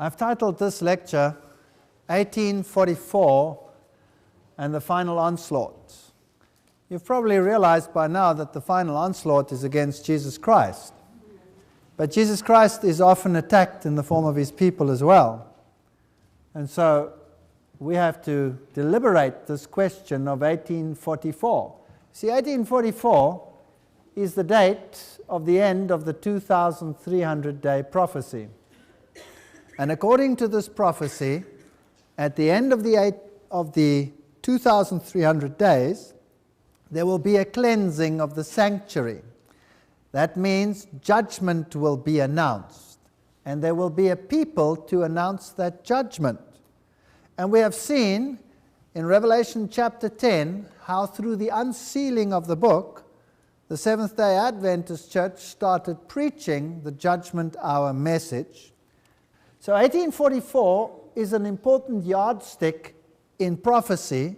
I've titled this lecture 1844 and the Final Onslaught. You've probably realized by now that the final onslaught is against Jesus Christ. But Jesus Christ is often attacked in the form of his people as well. And so we have to deliberate this question of 1844. See, 1844 is the date of the end of the 2,300-day prophecy. And according to this prophecy, at the end of the 2,300 days, there will be a cleansing of the sanctuary. That means judgment will be announced, and there will be a people to announce that judgment. And we have seen in Revelation chapter 10 how through the unsealing of the book, the Seventh-day Adventist Church started preaching the judgment hour message. So 1844 is an important yardstick in prophecy,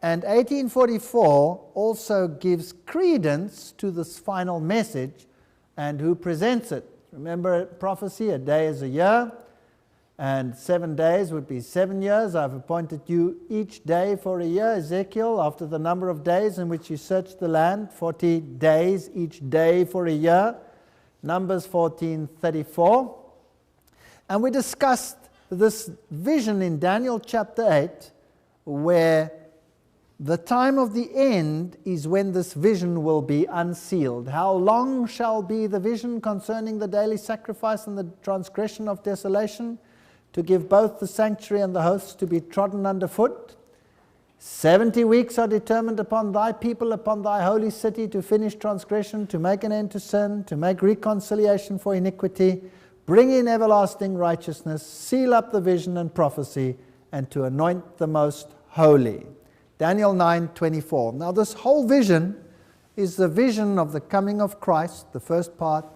and 1844 also gives credence to this final message and who presents it. Remember prophecy, a day is a year, and 7 days would be 7 years. I've appointed you each day for a year, Ezekiel, after the number of days in which you search the land, 40 days each day for a year, Numbers 14:34. And we discussed this vision in Daniel chapter 8, where the time of the end is when this vision will be unsealed. How long shall be the vision concerning the daily sacrifice and the transgression of desolation, to give both the sanctuary and the hosts to be trodden underfoot? 70 weeks are determined upon thy people, upon thy holy city, to finish transgression, to make an end to sin, to make reconciliation for iniquity, bring in everlasting righteousness, seal up the vision and prophecy, and to anoint the most holy. Daniel 9:24. Now this whole vision is the vision of the coming of Christ, the first part,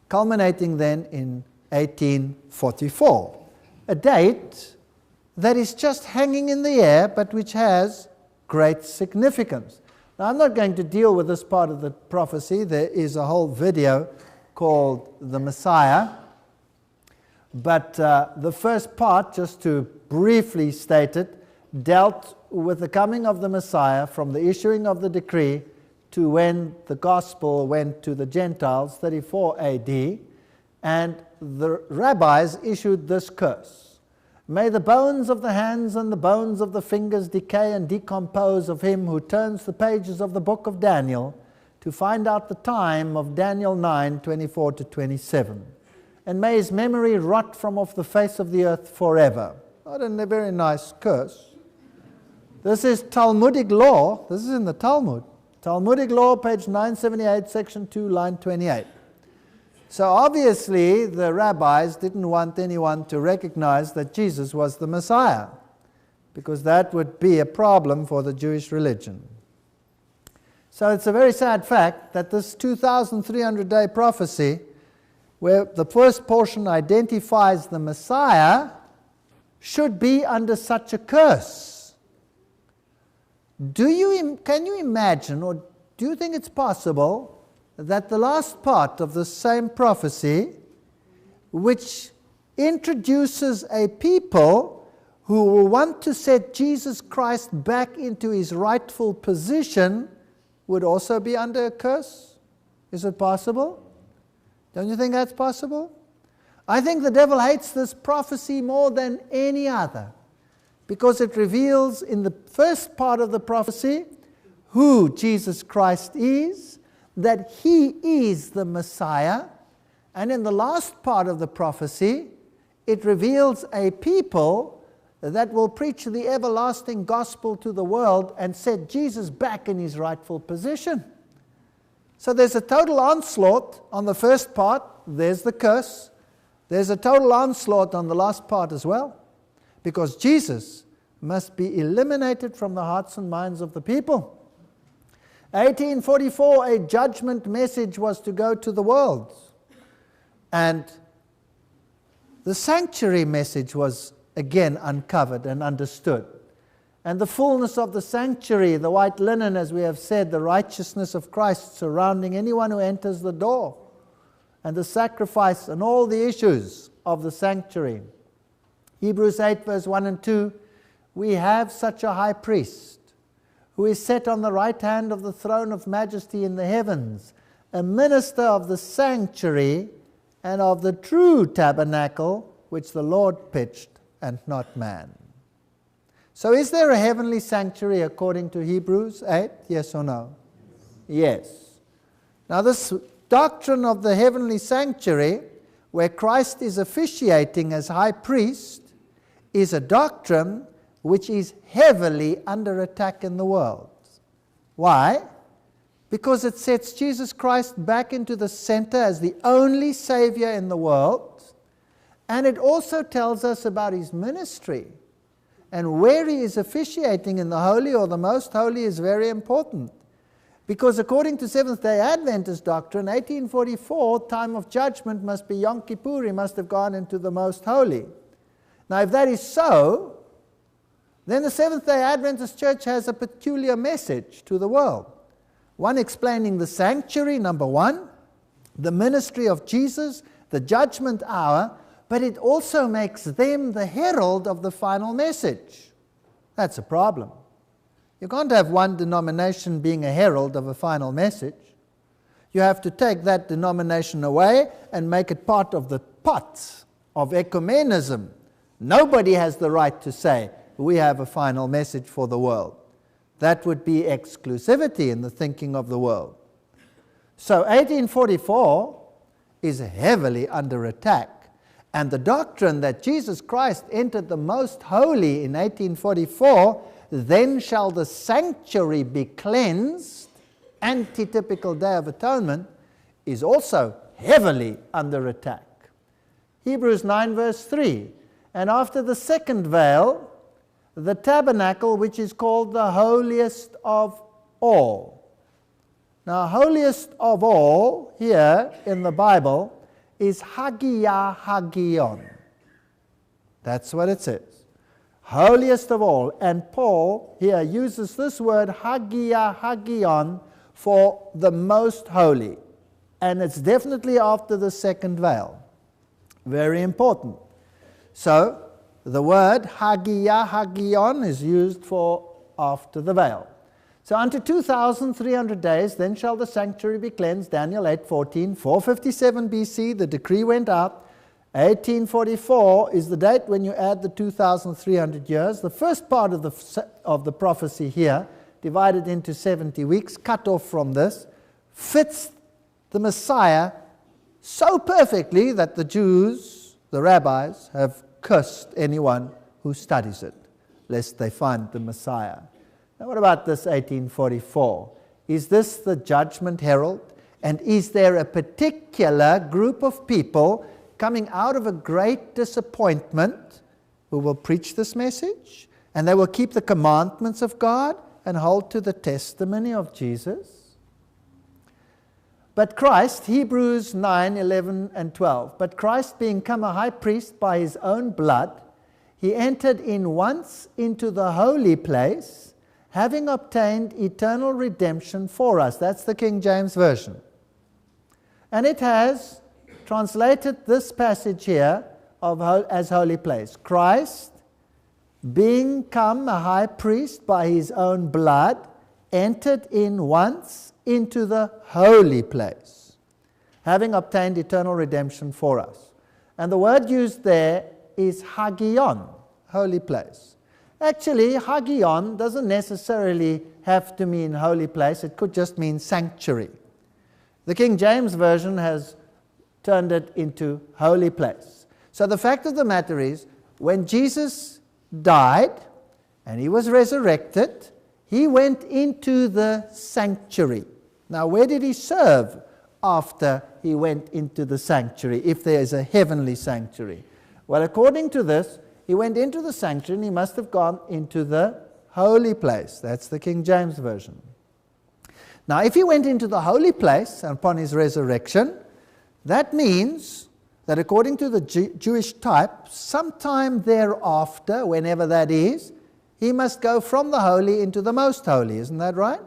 culminating then in 1844. A date that is just hanging in the air, but which has great significance. Now I'm not going to deal with this part of the prophecy. There is a whole video called The Messiah. But the first part, just to briefly state it, dealt with the coming of the Messiah from the issuing of the decree to when the gospel went to the Gentiles, 34 AD, and the rabbis issued this curse. May the bones of the hands and the bones of the fingers decay and decompose of him who turns the pages of the book of Daniel to find out the time of Daniel 9:24 to 27. And may his memory rot from off the face of the earth forever. Not a very nice curse. This is Talmudic law. This is in the Talmud. Talmudic law, page 978, section 2, line 28. So obviously the rabbis didn't want anyone to recognize that Jesus was the Messiah, because that would be a problem for the Jewish religion. So it's a very sad fact that this 2,300-day prophecy, where the first portion identifies the Messiah, should be under such a curse. Can you imagine, or do you think it's possible that the last part of the same prophecy, which introduces a people who will want to set Jesus Christ back into his rightful position, would also be under a curse? Is it possible? Don't you think that's possible? I think the devil hates this prophecy more than any other, because it reveals in the first part of the prophecy who Jesus Christ is, that he is the Messiah, and in the last part of the prophecy it reveals a people that will preach the everlasting gospel to the world and set Jesus back in his rightful position. So there's a total onslaught on the first part. There's the curse. There's a total onslaught on the last part as well, because Jesus must be eliminated from the hearts and minds of the people. 1844, a judgment message was to go to the world, and the sanctuary message was again uncovered and understood. And the fullness of the sanctuary, the white linen, as we have said, the righteousness of Christ surrounding anyone who enters the door, and the sacrifice and all the issues of the sanctuary. Hebrews 8 verse 1 and 2, we have such a high priest who is set on the right hand of the throne of majesty in the heavens, a minister of the sanctuary and of the true tabernacle which the Lord pitched and not man. So is there a heavenly sanctuary according to Hebrews 8? Yes or no? Yes. Now this doctrine of the heavenly sanctuary, where Christ is officiating as high priest, is a doctrine which is heavily under attack in the world. Why? Because it sets Jesus Christ back into the center as the only Savior in the world, and it also tells us about his ministry. And where he is officiating in the holy or the most holy is very important. Because according to Seventh-day Adventist doctrine, 1844, time of judgment must be Yom Kippur. He must have gone into the most holy. Now, if that is so, then the Seventh-day Adventist Church has a peculiar message to the world. One explaining the sanctuary, number one, the ministry of Jesus, the judgment hour, but it also makes them the herald of the final message. That's a problem. You can't have one denomination being a herald of a final message. You have to take that denomination away and make it part of the pot of ecumenism. Nobody has the right to say, we have a final message for the world. That would be exclusivity in the thinking of the world. So 1844 is heavily under attack. And the doctrine that Jesus Christ entered the most holy in 1844, then shall the sanctuary be cleansed, antitypical Day of Atonement, is also heavily under attack. Hebrews 9 verse 3, and after the second veil, the tabernacle which is called the holiest of all. Now, holiest of all here in the Bible is Hagia Hagion. That's what it says. Holiest of all. And Paul here uses this word Hagia Hagion for the most holy. And it's definitely after the second veil. Very important. So, the word Hagia Hagion is used for after the veil. So unto 2,300 days, then shall the sanctuary be cleansed, Daniel 8:14. 457 BC, the decree went out. 1844 is the date when you add the 2,300 years. The first part of the prophecy here, divided into 70 weeks, cut off from this, fits the Messiah so perfectly that the Jews, the rabbis, have cursed anyone who studies it, lest they find the Messiah. Now, what about this 1844? Is this the judgment herald? And is there a particular group of people coming out of a great disappointment who will preach this message? And they will keep the commandments of God and hold to the testimony of Jesus? But Christ, Hebrews 9, 11 and 12, but Christ being come a high priest by his own blood, he entered in once into the holy place, having obtained eternal redemption for us. That's the King James Version. And it has translated this passage here as holy place. Christ, being come a high priest by his own blood, entered in once into the holy place, having obtained eternal redemption for us. And the word used there is hagion, holy place. Actually, hagion doesn't necessarily have to mean holy place. It could just mean sanctuary. The King James Version has turned it into holy place. So the fact of the matter is, when Jesus died and he was resurrected, he went into the sanctuary. Now, where did he serve after he went into the sanctuary, if there is a heavenly sanctuary? Well, according to this, he went into the sanctuary and he must have gone into the holy place. That's the King James Version. Now, if he went into the holy place upon his resurrection, that means that according to the Jewish type, sometime thereafter, whenever that is, he must go from the holy into the most holy. Isn't that right?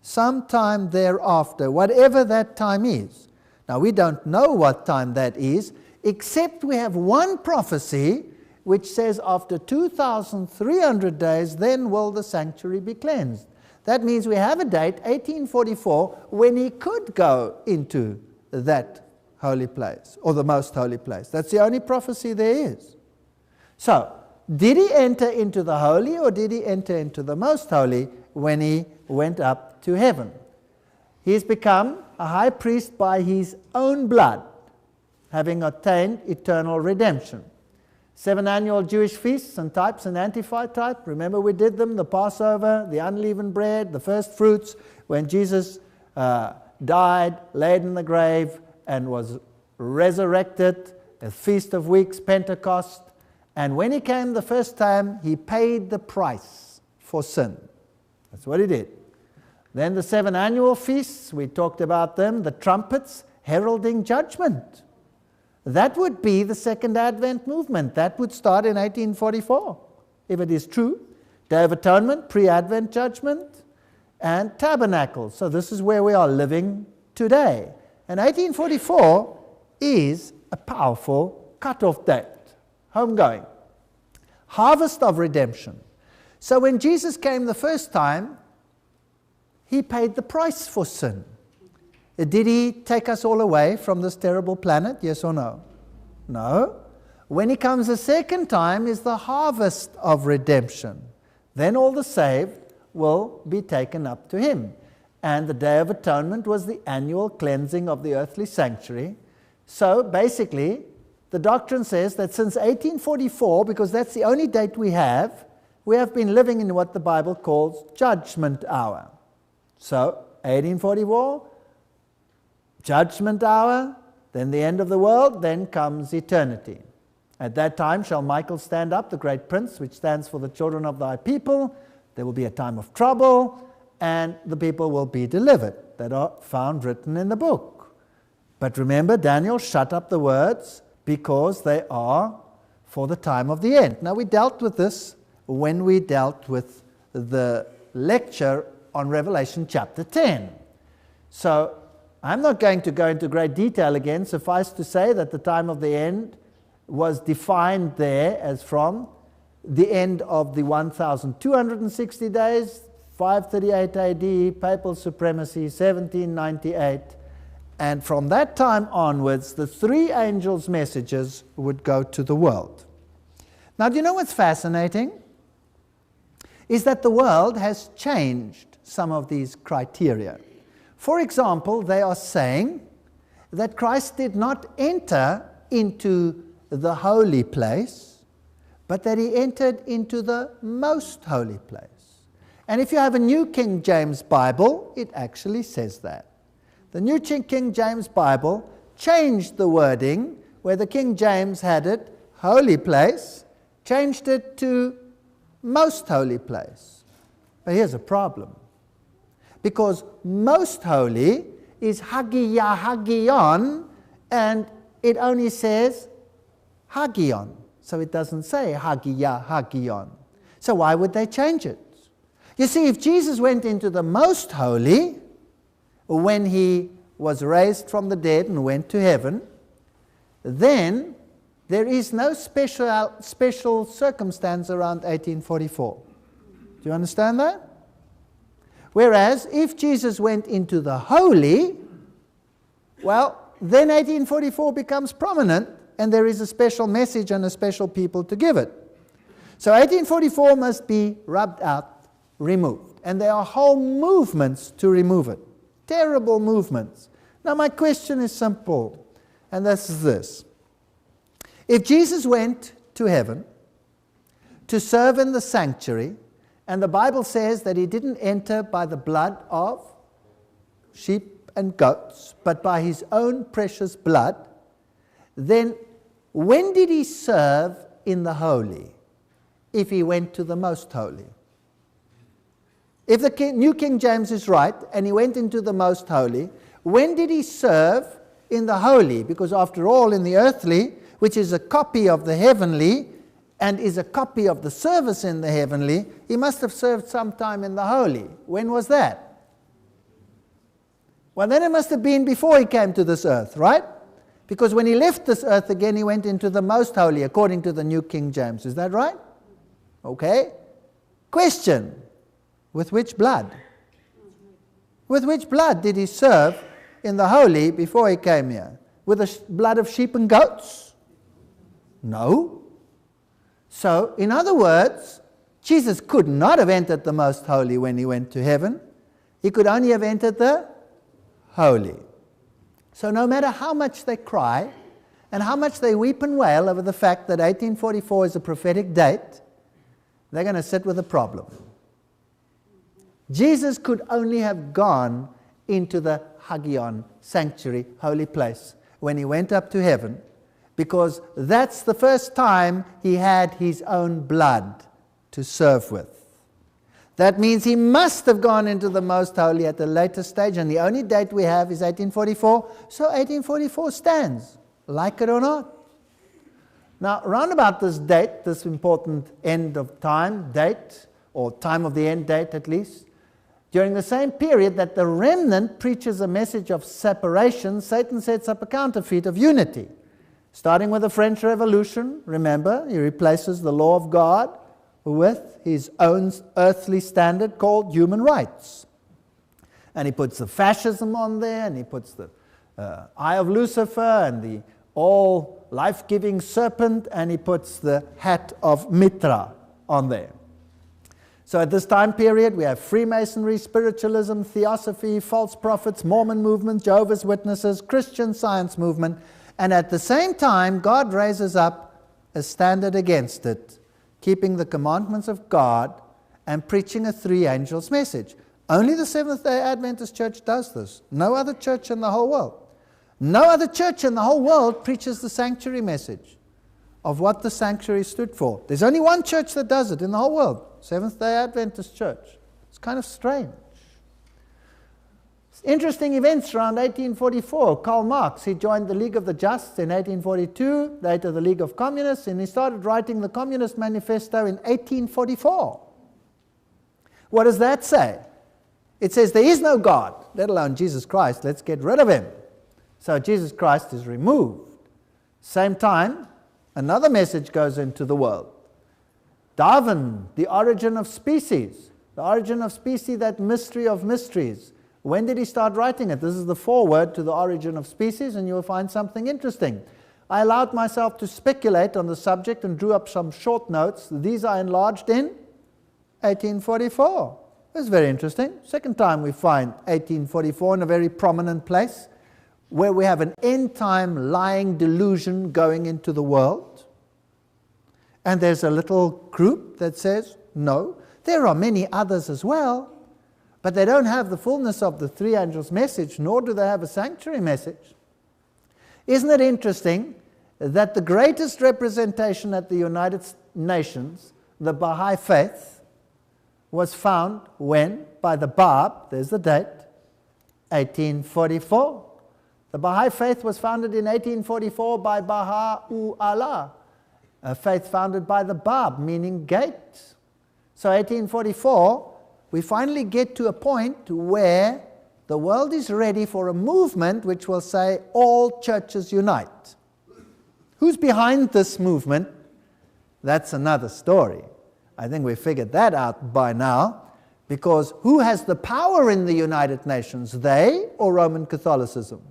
Sometime thereafter, whatever that time is. Now, we don't know what time that is, except we have one prophecy which says after 2,300 days, then will the sanctuary be cleansed. That means we have a date, 1844, when he could go into that holy place, or the most holy place. That's the only prophecy there is. So, did he enter into the holy, or did he enter into the most holy when he went up to heaven? He's become a high priest by his own blood, having attained eternal redemption. 7 annual Jewish feasts and types and antitype. Remember we did them, the Passover, the unleavened bread, the first fruits, when Jesus died, laid in the grave, and was resurrected, a Feast of Weeks, Pentecost. And when he came the first time, he paid the price for sin. That's what he did. Then the 7 annual feasts, we talked about them, the trumpets, heralding judgment. That would be the Second Advent movement. That would start in 1844, if it is true. Day of Atonement, pre-Advent judgment, and tabernacles. So this is where we are living today. And 1844 is a powerful cutoff date. Homegoing. Harvest of redemption. So when Jesus came the first time, he paid the price for sin. Did he take us all away from this terrible planet? Yes or no? No. When he comes the second time is the harvest of redemption. Then all the saved will be taken up to him. And the Day of Atonement was the annual cleansing of the earthly sanctuary. So basically, the doctrine says that since 1844, because that's the only date we have been living in what the Bible calls judgment hour. So 1844, judgment hour, then the end of the world, then comes eternity. At that time shall Michael stand up, the great prince, which stands for the children of thy people. There will be a time of trouble, and the people will be delivered that are found written in the book. But remember, Daniel shut up the words because they are for the time of the end. Now, we dealt with this when we dealt with the lecture on Revelation chapter 10. So, I'm not going to go into great detail again. Suffice to say that the time of the end was defined there as from the end of the 1,260 days, 538 AD, papal supremacy, 1798. And from that time onwards, the 3 angels' messages would go to the world. Now, do you know what's fascinating? Is that the world has changed some of these criteria. For example, they are saying that Christ did not enter into the holy place, but that he entered into the most holy place. And if you have a New King James Bible, it actually says that. The New King James Bible changed the wording where the King James had it, holy place, changed it to most holy place. But here's a problem. Because most holy is Hagia Hagion, and it only says Hagion. So it doesn't say Hagia Hagion. So why would they change it? You see, if Jesus went into the most holy when he was raised from the dead and went to heaven, then there is no special circumstance around 1844. Do you understand that? Whereas, if Jesus went into the holy, well, then 1844 becomes prominent, and there is a special message and a special people to give it. So 1844 must be rubbed out, removed. And there are whole movements to remove it. Terrible movements. Now my question is simple, and this is this. If Jesus went to heaven to serve in the sanctuary, and the Bible says that he didn't enter by the blood of sheep and goats, but by his own precious blood, then when did he serve in the holy if he went to the most holy? If the New King James is right and he went into the most holy, when did he serve in the holy? Because after all, in the earthly, which is a copy of the heavenly and is a copy of the service in the heavenly, he must have served sometime in the holy. When was that? Well, then it must have been before he came to this earth, right? Because when he left this earth again, he went into the most holy, according to the New King James. Is that right? Okay. Question. With which blood? With which blood did he serve in the holy before he came here? With the blood of sheep and goats? No. So, in other words, Jesus could not have entered the most holy when he went to heaven. He could only have entered the holy. So no matter how much they cry and how much they weep and wail over the fact that 1844 is a prophetic date, they're going to sit with a problem. Jesus could only have gone into the Hagion, sanctuary, holy place, when he went up to heaven, because that's the first time he had his own blood to serve with. That means he must have gone into the most holy at a later stage, and the only date we have is 1844, so 1844 stands, like it or not. Now, round about this date, this important end of time date, or time of the end date at least, during the same period that the remnant preaches a message of separation, Satan sets up a counterfeit of unity. Starting with the French Revolution, remember, he replaces the law of God with his own earthly standard called human rights. And he puts the fascism on there, and he puts the eye of Lucifer, and the all life-giving serpent, and he puts the hat of Mitra on there. So at this time period, we have Freemasonry, spiritualism, theosophy, false prophets, Mormon movement, Jehovah's Witnesses, Christian Science movement, and at the same time, God raises up a standard against it, keeping the commandments of God and preaching a three angels message. Only the Seventh-day Adventist Church does this. No other church in the whole world. No other church in the whole world preaches the sanctuary message of what the sanctuary stood for. There's only one church that does it in the whole world, Seventh-day Adventist Church. It's kind of strange. Interesting events around 1844. Karl Marx, he joined the League of the Just in 1842, later the League of Communists, and he started writing the Communist Manifesto in 1844. What does that say? It says there is no God, let alone Jesus Christ. Let's get rid of him. So Jesus Christ is removed. Same time, another message goes into the world. Darwin, the origin of species. The origin of species, that mystery of mysteries. When did he start writing it? This is the foreword to the origin of species, and you will find something interesting. I allowed myself to speculate on the subject and drew up some short notes. These are enlarged in 1844. It's very interesting. Second time we find 1844 in a very prominent place, where we have an end-time lying delusion going into the world. And there's a little group that says, no, there are many others as well, but they don't have the fullness of the three angels' message, nor do they have a sanctuary message. Isn't it interesting that the greatest representation at the United Nations, the Baha'i faith, was found when, by the Bab, there's the date, 1844. The Baha'i faith was founded in 1844 by Baha'u'llah, a faith founded by the Bab, meaning gate. So 1844, we finally get to a point where the world is ready for a movement which will say all churches unite. Who's behind this movement? That's another story. I think we figured that out by now, because who has the power in the United Nations, they or Roman Catholicism?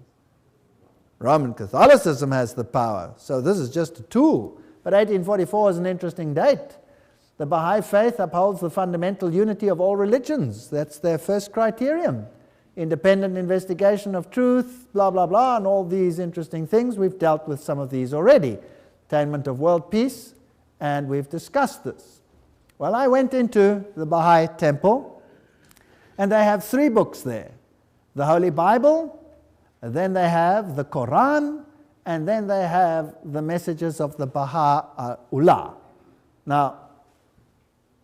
Roman Catholicism has the power, so this is just a tool. But 1844 is an interesting date. The Baha'i faith upholds the fundamental unity of all religions. That's their first criterion. Independent investigation of truth, blah, blah, blah, and all these interesting things. We've dealt with some of these already. Attainment of world peace, and we've discussed this. Well, I went into the Baha'i temple, and they have 3 books there. The Holy Bible, then they have the Quran, and then they have the messages of the Baha'u'llah. Now,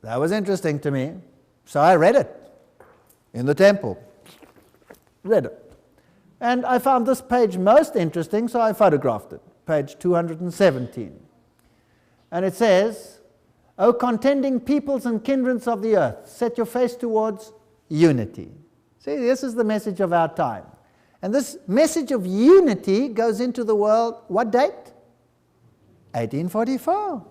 that was interesting to me, so I read it in the temple. Read it. And I found this page most interesting, so I photographed it, page 217. And it says, O contending peoples and kindreds of the earth, set your face towards unity. See, this is the message of our time. And this message of unity goes into the world, what date? 1844.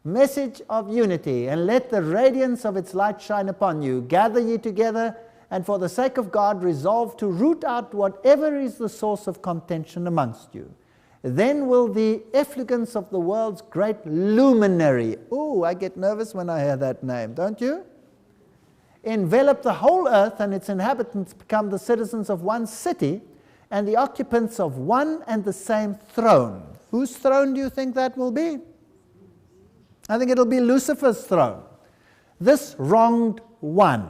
Message of unity, and let the radiance of its light shine upon you. Gather ye together, and for the sake of God resolve to root out whatever is the source of contention amongst you. Then will the effulgence of the world's great luminary, ooh, I get nervous when I hear that name, don't you? Envelop the whole earth, and its inhabitants become the citizens of one city, and the occupants of one and the same throne. Whose throne do you think that will be? I think it'll be Lucifer's throne. This wronged one,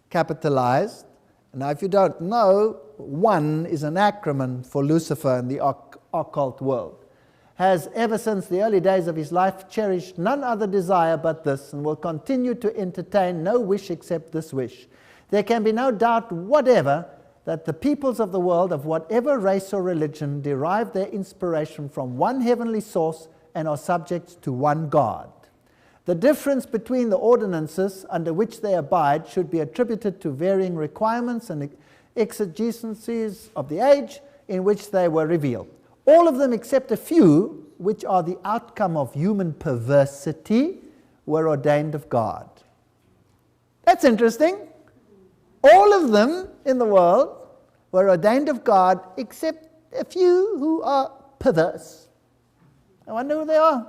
capitalized. Now, if you don't know, one is an acronym for Lucifer in the occult world. Has ever since the early days of his life cherished none other desire but this, and will continue to entertain no wish except this wish. There can be no doubt whatever that the peoples of the world, of whatever race or religion, derive their inspiration from one heavenly source and are subject to one God. The difference between the ordinances under which they abide should be attributed to varying requirements and exigencies of the age in which they were revealed. All of them except a few, which are the outcome of human perversity, were ordained of God. That's interesting. All of them in the world were ordained of God except a few who are perverse. I wonder who they are.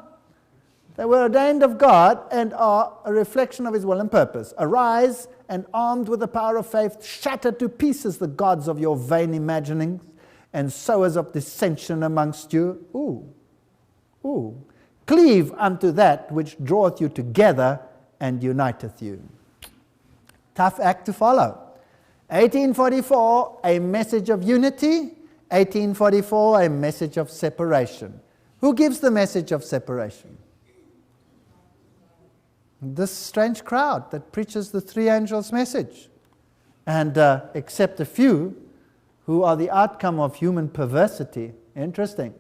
They were ordained of God and are a reflection of His will and purpose. Arise, and armed with the power of faith, shatter to pieces the gods of your vain imaginings and sowers of dissension amongst you. Cleave unto that which draweth you together and uniteth you. Tough act to follow. 1844, a message of unity. 1844, a message of separation. Who gives the message of separation? This strange crowd that preaches the three angels' message. And except a few who are the outcome of human perversity. Interesting.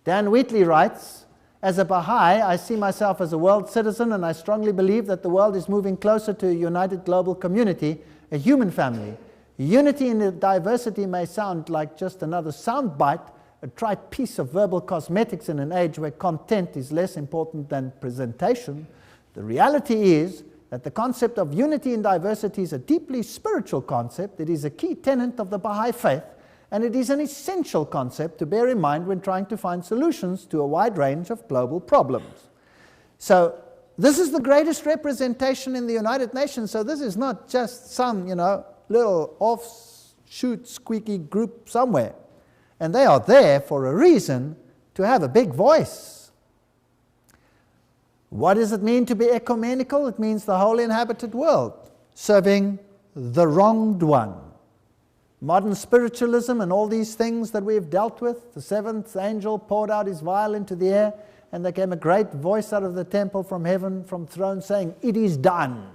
Dan Wheatley writes, as a Baha'i, I see myself as a world citizen, and I strongly believe that the world is moving closer to a united global community, a human family. Unity in the diversity may sound like just another soundbite, a trite piece of verbal cosmetics in an age where content is less important than presentation. The reality is that the concept of unity in diversity is a deeply spiritual concept. It is a key tenet of the Baha'i faith, and it is an essential concept to bear in mind when trying to find solutions to a wide range of global problems. So this is the greatest representation in the United Nations. So this is not just some, little offshoot squeaky group somewhere. And they are there for a reason, to have a big voice. What does it mean to be ecumenical? It means the whole inhabited world, serving the wronged one. Modern spiritualism and all these things that we've dealt with, the seventh angel poured out his vial into the air, and there came a great voice out of the temple from heaven, from throne, saying, "It is done."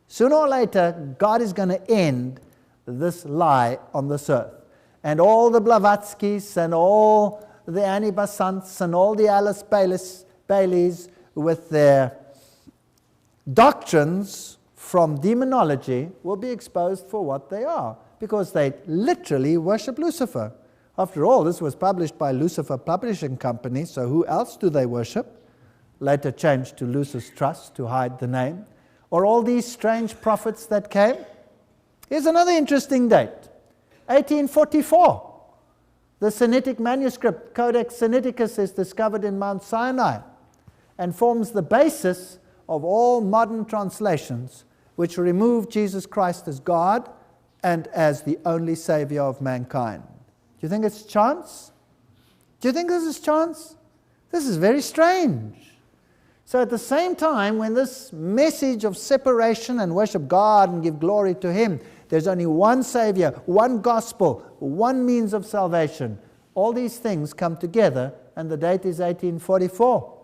Sooner or later, God is going to end this lie on this earth. And all the Blavatskys and all the Annie Besants and all the Alice Baileys with their doctrines from demonology will be exposed for what they are, because they literally worship Lucifer. After all, this was published by Lucifer Publishing Company, so who else do they worship? Later changed to Lucis Trust to hide the name. Or all these strange prophets that came. Here's another interesting date, 1844. The Sinitic manuscript, Codex Sinaiticus, is discovered in Mount Sinai and forms the basis of all modern translations which remove Jesus Christ as God and as the only Savior of mankind. Do you think it's chance? Do you think this is chance? This is very strange. So at the same time, when this message of separation and worship God and give glory to Him, there's only one Savior, one gospel, one means of salvation. All these things come together, and the date is 1844.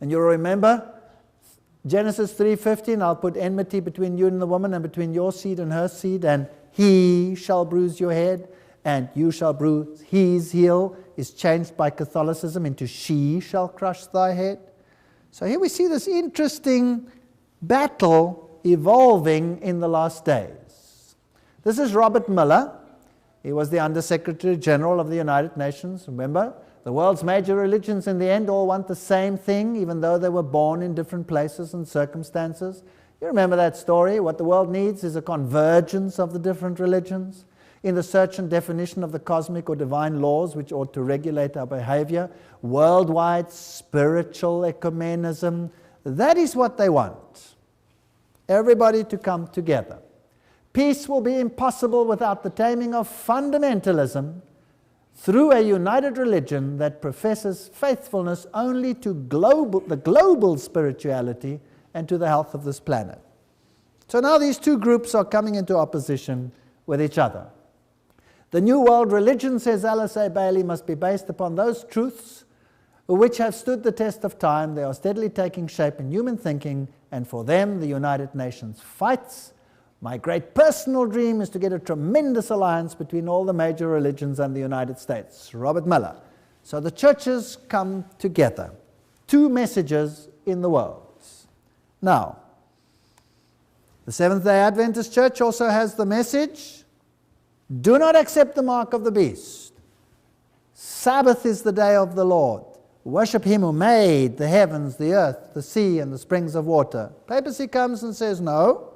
And you'll remember Genesis 3:15, I'll put enmity between you and the woman, and between your seed and her seed, and he shall bruise your head, and you shall bruise his heel, is changed by Catholicism into she shall crush thy head. So here we see this interesting battle evolving in the last days. This is Robert Miller, He was the Under-Secretary General of the United Nations, remember? The world's major religions in the end all want the same thing, even though they were born in different places and circumstances. You remember that story? What the world needs is a convergence of the different religions in the search and definition of the cosmic or divine laws which ought to regulate our behavior. Worldwide spiritual ecumenism. That is what they want. Everybody to come together. Peace will be impossible without the taming of fundamentalism through a united religion that professes faithfulness only to the global spirituality and to the health of this planet. So now these two groups are coming into opposition with each other. The New World religion, says Alice A. Bailey, must be based upon those truths which have stood the test of time. They are steadily taking shape in human thinking, and for them the United Nations fights. My great personal dream is to get a tremendous alliance between all the major religions and the United States. Robert Miller. So the churches come together. Two messages in the world. Now, the Seventh-day Adventist Church also has the message, do not accept the mark of the beast. Sabbath is the day of the Lord. Worship Him who made the heavens, the earth, the sea, and the springs of water. Papacy comes and says, no,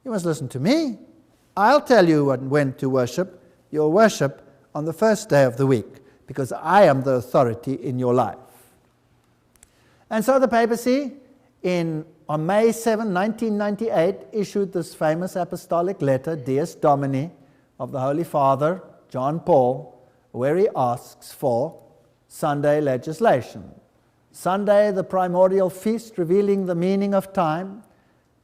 you must listen to me. I'll tell you when to worship. You'll worship on the first day of the week, because I am the authority in your life. And so the papacy, on May 7, 1998, issued this famous apostolic letter, Dies Domini, of the Holy Father, John Paul, where he asks for Sunday legislation. Sunday, the primordial feast revealing the meaning of time,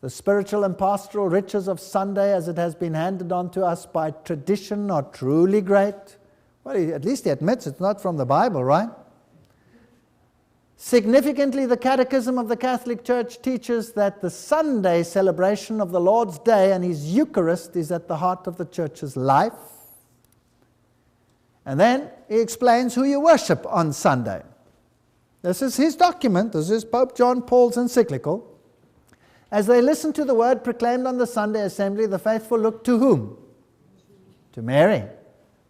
the spiritual and pastoral riches of Sunday as it has been handed on to us by tradition are truly great. Well, at least he admits it's not from the Bible, right? Significantly, the Catechism of the Catholic Church teaches that the Sunday celebration of the Lord's Day and His Eucharist is at the heart of the Church's life. And then he explains who you worship on Sunday. This is his document. This is Pope John Paul's encyclical. As they listen to the word proclaimed on the Sunday assembly, the faithful look to whom? To Mary.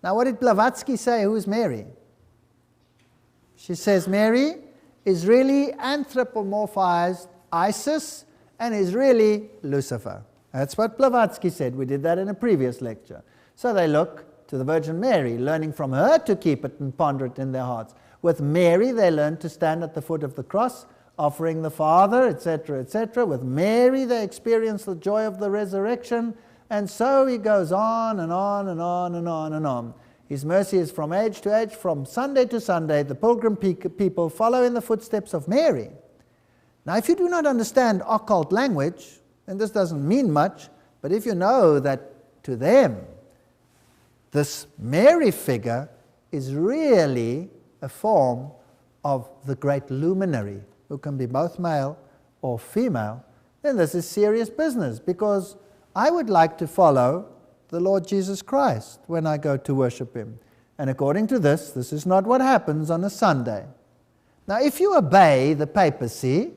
Now, what did Blavatsky say? Who is Mary? She says Mary is really anthropomorphized Isis and is really Lucifer. That's what Blavatsky said. We did that in a previous lecture. So they look to the Virgin Mary, learning from her to keep it and ponder it in their hearts. With Mary, they learn to stand at the foot of the cross, offering the Father, etc., etc. With Mary, they experience the joy of the resurrection, and so he goes on and on and on and on and on. His mercy is from age to age, from Sunday to Sunday. The pilgrim people follow in the footsteps of Mary. Now, if you do not understand occult language, then this doesn't mean much, but if you know that to them, this Mary figure is really a form of the great luminary, who can be both male or female, then this is serious business, because I would like to follow the Lord Jesus Christ when I go to worship Him. And according to this is not what happens on a Sunday. Now, if you obey the papacy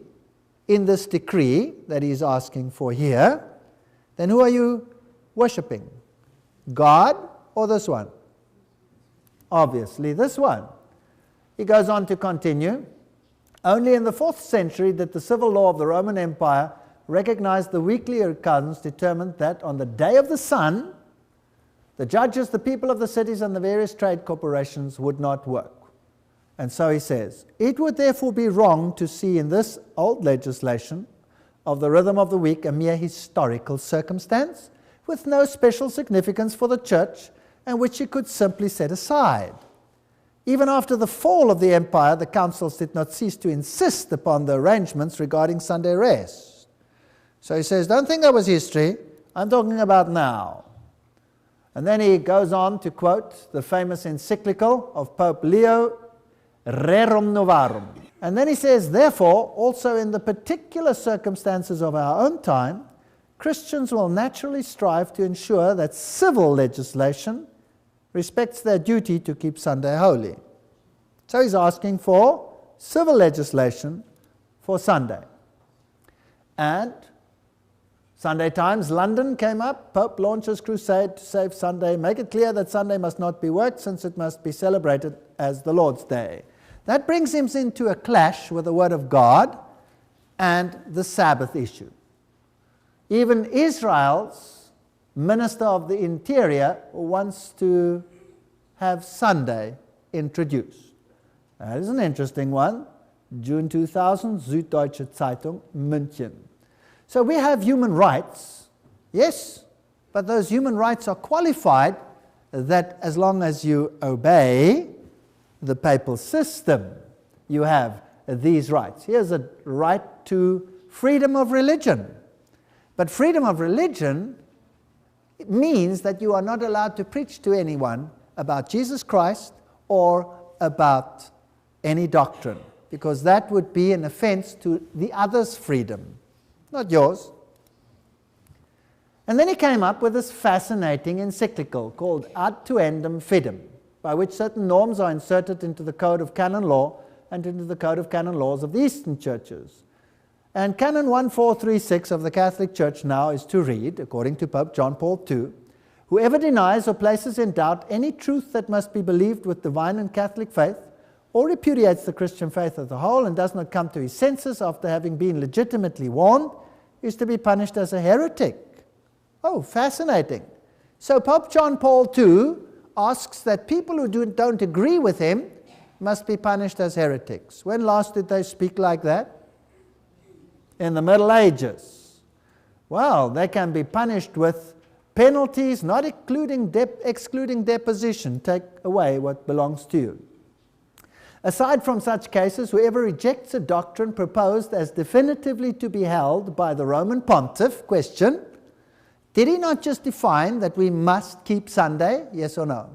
in this decree that he's asking for here, then who are you worshiping? God or this one? Obviously this one. He goes on to continue. Only in the 4th century did the civil law of the Roman Empire recognize the weekly accounts determined that on the day of the sun, the judges, the people of the cities, and the various trade corporations would not work. And so he says, it would therefore be wrong to see in this old legislation of the rhythm of the week a mere historical circumstance with no special significance for the church and which it could simply set aside. Even after the fall of the empire, the councils did not cease to insist upon the arrangements regarding Sunday rest. So he says, don't think that was history. I'm talking about now. And then he goes on to quote the famous encyclical of Pope Leo, Rerum Novarum. And then he says, therefore, also in the particular circumstances of our own time, Christians will naturally strive to ensure that civil legislation respects their duty to keep Sunday holy. So he's asking for civil legislation for Sunday. And Sunday Times, London came up. Pope launches crusade to save Sunday. Make it clear that Sunday must not be worked since it must be celebrated as the Lord's Day. That brings him into a clash with the Word of God and the Sabbath issue. Even Israel's Minister of the Interior wants to have Sunday introduced. That is an interesting one. June 2000, Süddeutsche Zeitung, München. So we have human rights, yes, but those human rights are qualified that as long as you obey the papal system, you have these rights. Here's a right to freedom of religion. But freedom of religion means that you are not allowed to preach to anyone about Jesus Christ or about any doctrine, because that would be an offense to the other's freedom, not yours. And then he came up with this fascinating encyclical called Ad Tuendum Fidem, by which certain norms are inserted into the Code of Canon Law and into the Code of Canon Laws of the Eastern Churches. And Canon 1436 of the Catholic Church now is to read, according to Pope John Paul II, whoever denies or places in doubt any truth that must be believed with divine and Catholic faith, or repudiates the Christian faith as a whole and does not come to his senses after having been legitimately warned, is to be punished as a heretic. Oh, fascinating. So Pope John Paul II asks that people who don't agree with him must be punished as heretics. When last did they speak like that? In the Middle Ages. Well, they can be punished with penalties, not excluding deposition. Take away what belongs to you. Aside from such cases, whoever rejects a doctrine proposed as definitively to be held by the Roman Pontiff, question, did he not just define that we must keep Sunday? Yes or no?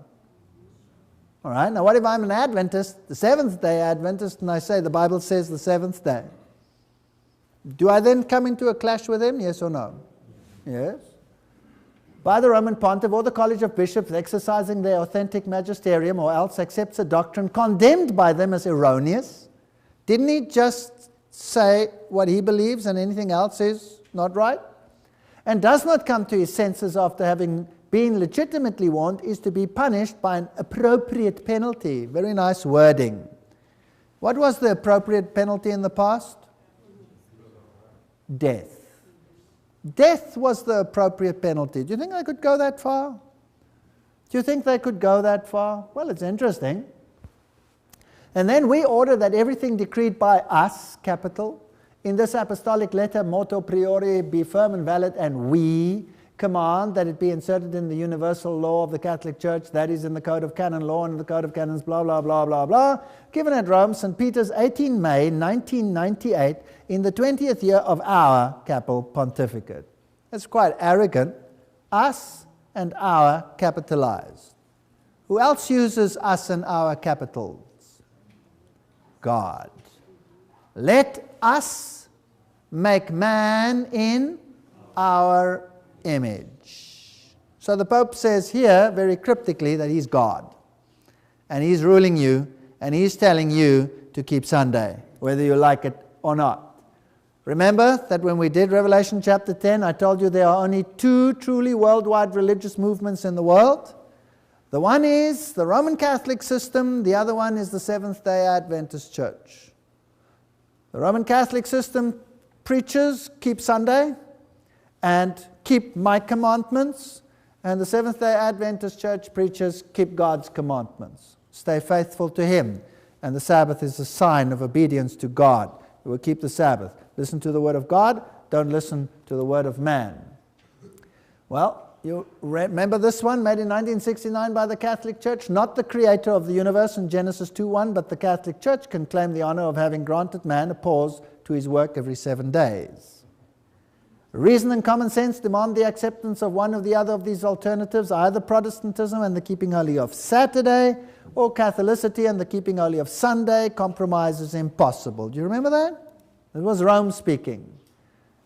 All right, now what if I'm an Adventist, the Seventh-day Adventist, and I say the Bible says the seventh day? Do I then come into a clash with him? Yes or no? Yes. By the Roman Pontiff or the College of Bishops exercising their authentic magisterium, or else accepts a doctrine condemned by them as erroneous. Didn't he just say what he believes and anything else is not right? And does not come to his senses after having been legitimately warned, is to be punished by an appropriate penalty. Very nice wording. What was the appropriate penalty in the past? Death. Death was the appropriate penalty. Do you think they could go that far? Do you think they could go that far? Well, it's interesting. And then we order that everything decreed by us, capital, in this apostolic letter, motu priori, be firm and valid, and we command that it be inserted in the universal law of the Catholic Church, that is in the Code of Canon Law and the Code of Canons, blah, blah, blah, blah, blah, given at Rome, St. Peter's, 18 May 1998, in the 20th year of our papal pontificate. That's quite arrogant. Us and our capitalized. Who else uses us and our capitals? God. Let us make man in our image. So the Pope says here very cryptically that he's God. And he's ruling you, and he's telling you to keep Sunday, whether you like it or not. Remember that when we did Revelation chapter 10, I told you there are only two truly worldwide religious movements in the world. The one is the Roman Catholic system, the other one is the Seventh-day Adventist Church. The Roman Catholic system preaches keep Sunday and keep my commandments, and the Seventh-day Adventist Church preaches keep God's commandments. Stay faithful to Him, and the Sabbath is a sign of obedience to God. We will keep the Sabbath. Listen to the Word of God, don't listen to the word of man. Well, you remember this one, made in 1969 by the Catholic Church? Not the creator of the universe in Genesis 2:1, but the Catholic Church can claim the honor of having granted man a pause to his work every 7 days. Reason and common sense demand the acceptance of one or the other of these alternatives, either Protestantism and the keeping holy of Saturday, or Catholicity and the keeping holy of Sunday. Compromise is impossible. Do you remember that? It was Rome speaking.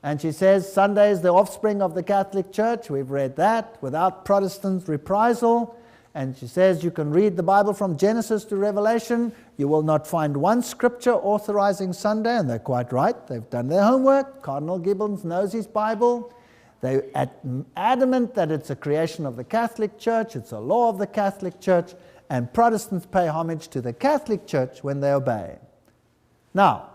And she says Sunday is the offspring of the Catholic Church. We've read that, without Protestant reprisal. And she says you can read the Bible from Genesis to Revelation. You will not find one scripture authorizing Sunday, and they're quite right. They've done their homework. Cardinal Gibbons knows his Bible. They're adamant that it's a creation of the Catholic Church, it's a law of the Catholic Church, and Protestants pay homage to the Catholic Church when they obey. Now,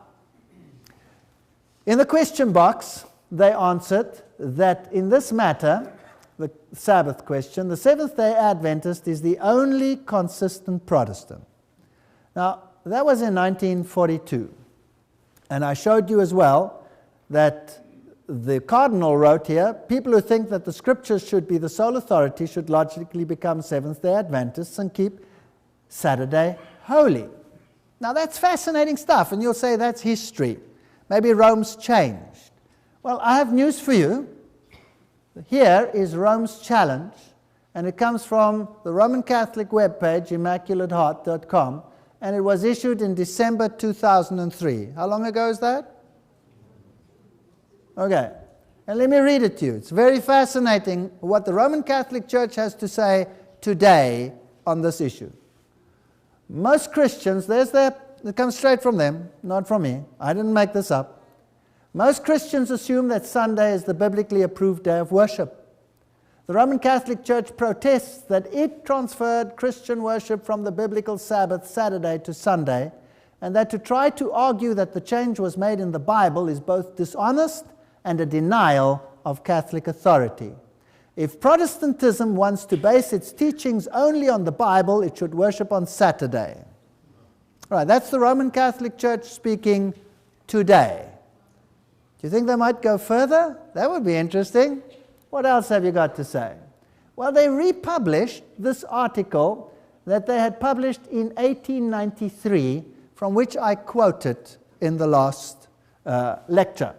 in the question box, they answered that in this matter, the Sabbath question, the Seventh-day Adventist is the only consistent Protestant. Now, that was in 1942. And I showed you as well that the Cardinal wrote here, people who think that the Scriptures should be the sole authority should logically become Seventh-day Adventists and keep Saturday holy. Now, that's fascinating stuff, and you'll say that's history. Maybe Rome's changed. Well, I have news for you. Here is Rome's challenge, and it comes from the Roman Catholic webpage, immaculateheart.com, and it was issued in December 2003. How long ago is that? Okay, and let me read it to you. It's very fascinating what the Roman Catholic Church has to say today on this issue. Most Christians, it comes straight from them, not from me. I didn't make this up. Most Christians assume that Sunday is the biblically approved day of worship. The Roman Catholic Church protests that it transferred Christian worship from the biblical Sabbath, Saturday, to Sunday, and that to try to argue that the change was made in the Bible is both dishonest and a denial of Catholic authority. If Protestantism wants to base its teachings only on the Bible, it should worship on Saturday. All right, that's the Roman Catholic Church speaking today. Do you think they might go further? That would be interesting. What else have you got to say? Well, they republished this article that they had published in 1893, from which I quoted in the last lecture.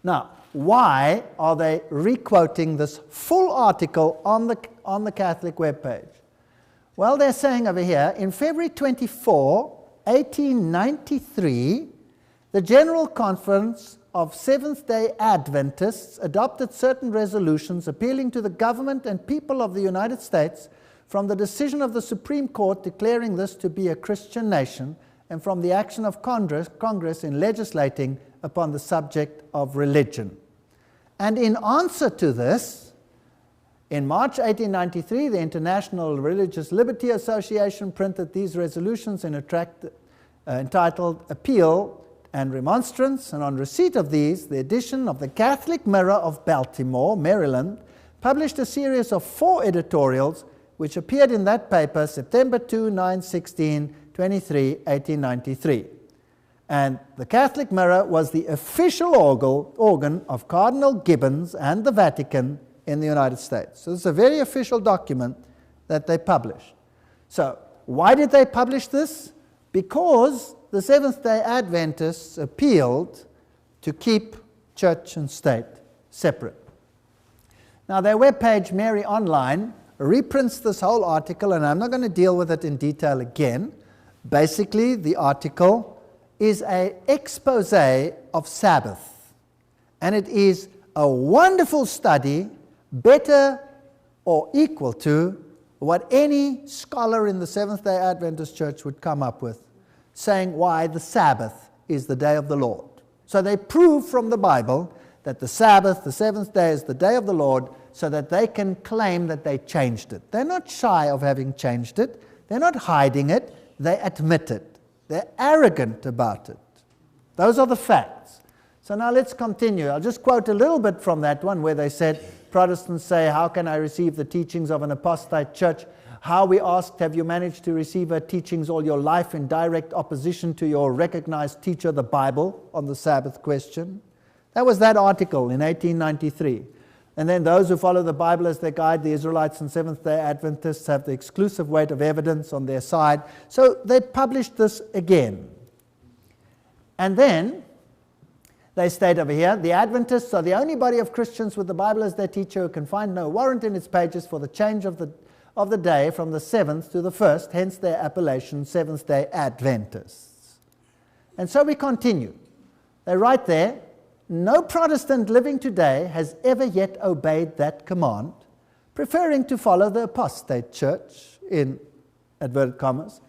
Now, why are they re-quoting this full article on the Catholic webpage? Well, they're saying over here, in February 24, 1893, the General Conference of Seventh-day Adventists adopted certain resolutions appealing to the government and people of the United States from the decision of the Supreme Court declaring this to be a Christian nation and from the action of Congress in legislating upon the subject of religion. And in answer to this, in March 1893, the International Religious Liberty Association printed these resolutions in a tract entitled Appeal and Remonstrance, and on receipt of these, the edition of the Catholic Mirror of Baltimore, Maryland, published a series of 4 editorials which appeared in that paper September 2, 9, 16, 23, 1893. And the Catholic Mirror was the official organ of Cardinal Gibbons and the Vatican in the United States. So it's a very official document that they published. So why did they publish this? Because the Seventh-day Adventists appealed to keep church and state separate. Now, their webpage, Mary Online, reprints this whole article, and I'm not going to deal with it in detail again. Basically, the article is an expose of Sabbath, and it is a wonderful study, better or equal to what any scholar in the Seventh-day Adventist Church would come up with, saying why the Sabbath is the day of the Lord. So they prove from the Bible that the Sabbath, the seventh day, is the day of the Lord, so that they can claim that they changed it. They're not shy of having changed it. They're not hiding it. They admit it. They're arrogant about it. Those are the facts. So now let's continue. I'll just quote a little bit from that one where they said, Protestants say, how can I receive the teachings of an apostate church? How, we asked, have you managed to receive her teachings all your life in direct opposition to your recognized teacher, the Bible, on the Sabbath question? That was that article in 1893. And then those who follow the Bible as their guide, the Israelites and Seventh-day Adventists, have the exclusive weight of evidence on their side. So they published this again. And then they state over here, the Adventists are the only body of Christians with the Bible as their teacher who can find no warrant in its pages for the change of the day from the 7th to the 1st, hence their appellation, Seventh-day Adventists. And so we continue. They write there, no Protestant living today has ever yet obeyed that command, preferring to follow the apostate church, in inverted commas,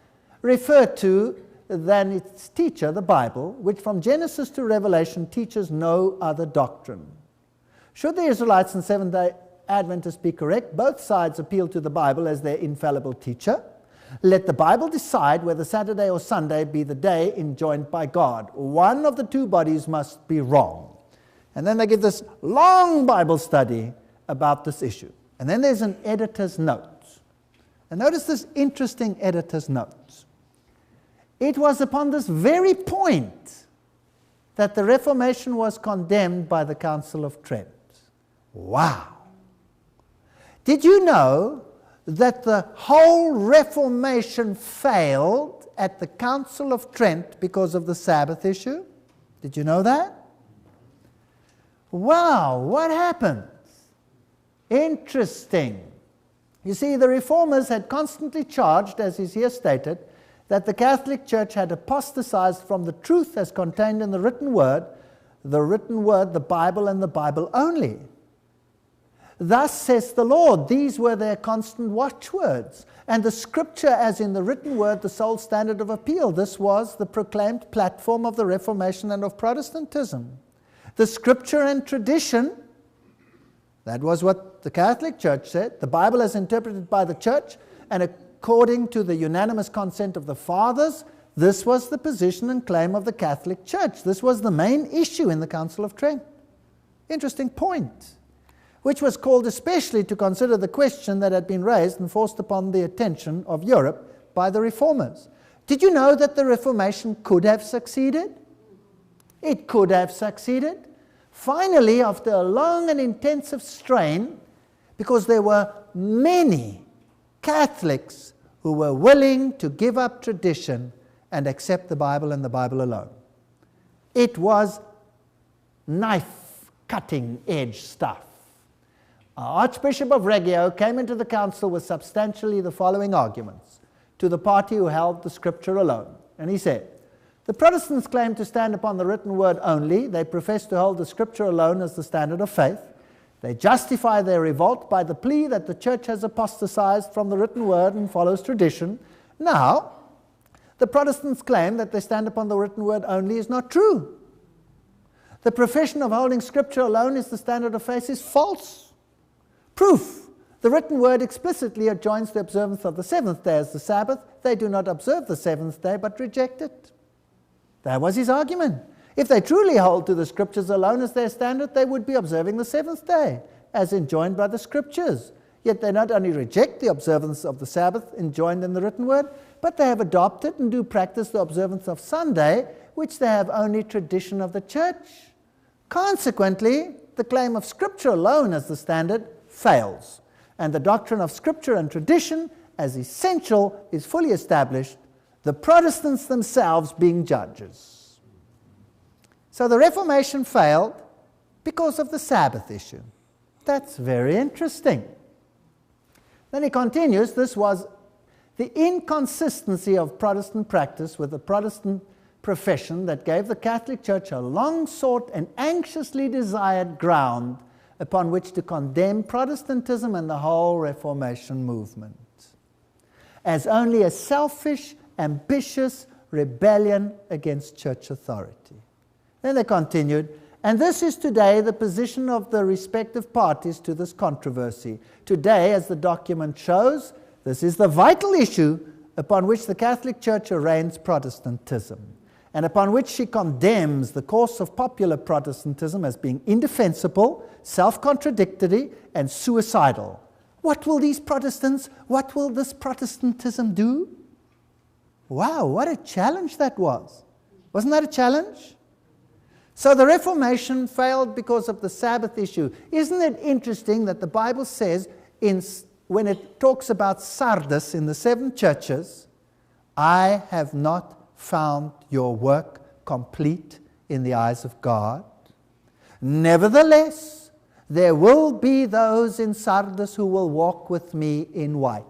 referred to than its teacher, the Bible, which from Genesis to Revelation teaches no other doctrine. Should the Israelites and Seventh-day Adventists be correct, both sides appeal to the Bible as their infallible teacher. Let the Bible decide whether Saturday or Sunday be the day enjoined by God. One of the two bodies must be wrong. And then they give this long Bible study about this issue. And then there's an editor's note. And notice this interesting editor's note. It was upon this very point that the Reformation was condemned by the Council of Trent. Wow! Did you know that the whole Reformation failed at the Council of Trent because of the Sabbath issue? Did you know that? Wow, what happened? Interesting. You see, the Reformers had constantly charged, as is here stated, that the Catholic Church had apostatized from the truth as contained in the written word, the Bible, and the Bible only. Thus says the Lord, these were their constant watchwords. And the Scripture, as in the written word, the sole standard of appeal. This was the proclaimed platform of the Reformation and of Protestantism. The Scripture and tradition, that was what the Catholic Church said. The Bible as interpreted by the Church, and according to the unanimous consent of the Fathers, this was the position and claim of the Catholic Church. This was the main issue in the Council of Trent. Interesting point. Which was called especially to consider the question that had been raised and forced upon the attention of Europe by the Reformers. Did you know that the Reformation could have succeeded? It could have succeeded. Finally, after a long and intensive strain, because there were many Catholics who were willing to give up tradition and accept the Bible and the Bible alone. It was knife-cutting edge stuff. Archbishop of Reggio came into the council with substantially the following arguments to the party who held the Scripture alone. And he said, the Protestants claim to stand upon the written word only. They profess to hold the Scripture alone as the standard of faith. They justify their revolt by the plea that the Church has apostatized from the written word and follows tradition. Now, the Protestants claim that they stand upon the written word only is not true. The profession of holding Scripture alone as the standard of faith is false. Proof. The written word explicitly adjoins the observance of the seventh day as the Sabbath. They do not observe the seventh day, but reject it. That was his argument. If they truly hold to the Scriptures alone as their standard, they would be observing the seventh day, as enjoined by the Scriptures. Yet they not only reject the observance of the Sabbath enjoined in the written word, but they have adopted and do practice the observance of Sunday, which they have only tradition of the Church. Consequently, the claim of Scripture alone as the standard fails, and the doctrine of Scripture and tradition as essential is fully established, the Protestants themselves being judges. So the Reformation failed because of the Sabbath issue. That's very interesting. Then he continues, this was the inconsistency of Protestant practice with the Protestant profession that gave the Catholic Church a long-sought and anxiously desired ground upon which to condemn Protestantism and the whole Reformation movement as only a selfish, ambitious rebellion against church authority. Then they continued, and this is today the position of the respective parties to this controversy. Today, as the document shows, this is the vital issue upon which the Catholic Church arraigns Protestantism, and upon which she condemns the course of popular Protestantism as being indefensible, self-contradictory, and suicidal. What will this Protestantism do? Wow, what a challenge that was. Wasn't that a challenge? So the Reformation failed because of the Sabbath issue. Isn't it interesting that the Bible says, when it talks about Sardis in the 7 churches, I have not found your work complete in the eyes of God. Nevertheless, there will be those in Sardis who will walk with me in white.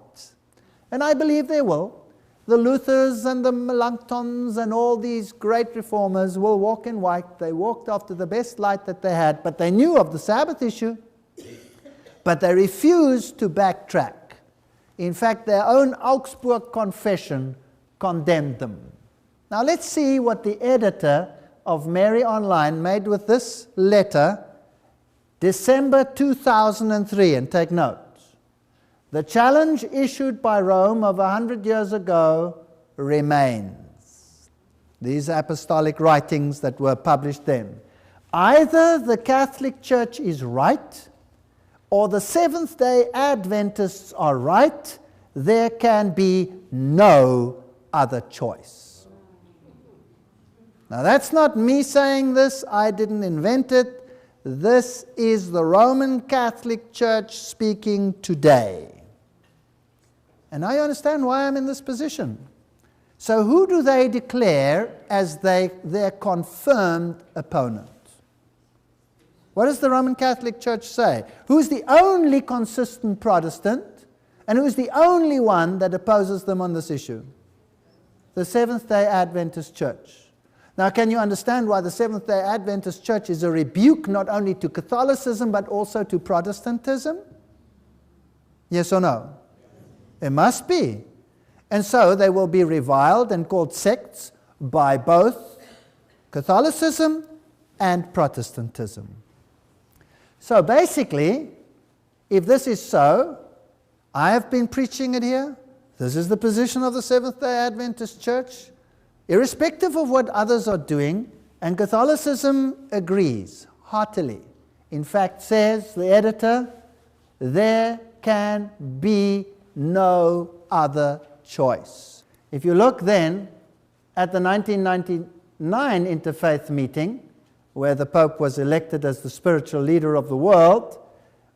And I believe they will. The Luthers and the Melanchtons and all these great reformers will walk in white. They walked after the best light that they had, but they knew of the Sabbath issue. But they refused to backtrack. In fact, their own Augsburg Confession condemned them. Now let's see what the editor of Mary Online made with this letter December 2003, and take note. The challenge issued by Rome of 100 years ago remains. These apostolic writings that were published then. Either the Catholic Church is right, or the Seventh-day Adventists are right. There can be no other choice. Now that's not me saying this, I didn't invent it. This is the Roman Catholic Church speaking today. And now you understand why I'm in this position. So who do they declare as their confirmed opponent? What does the Roman Catholic Church say? Who's the only consistent Protestant, and who's the only one that opposes them on this issue? The Seventh-day Adventist Church. Now, can you understand why the Seventh-day Adventist Church is a rebuke not only to Catholicism but also to Protestantism? Yes or no? It must be. And so they will be reviled and called sects by both Catholicism and Protestantism. So basically, if this is so, I have been preaching it here. This is the position of the Seventh-day Adventist Church, irrespective of what others are doing, and Catholicism agrees heartily. In fact, says the editor, there can be no other choice. If you look then at the 1999 Interfaith meeting, where the Pope was elected as the spiritual leader of the world,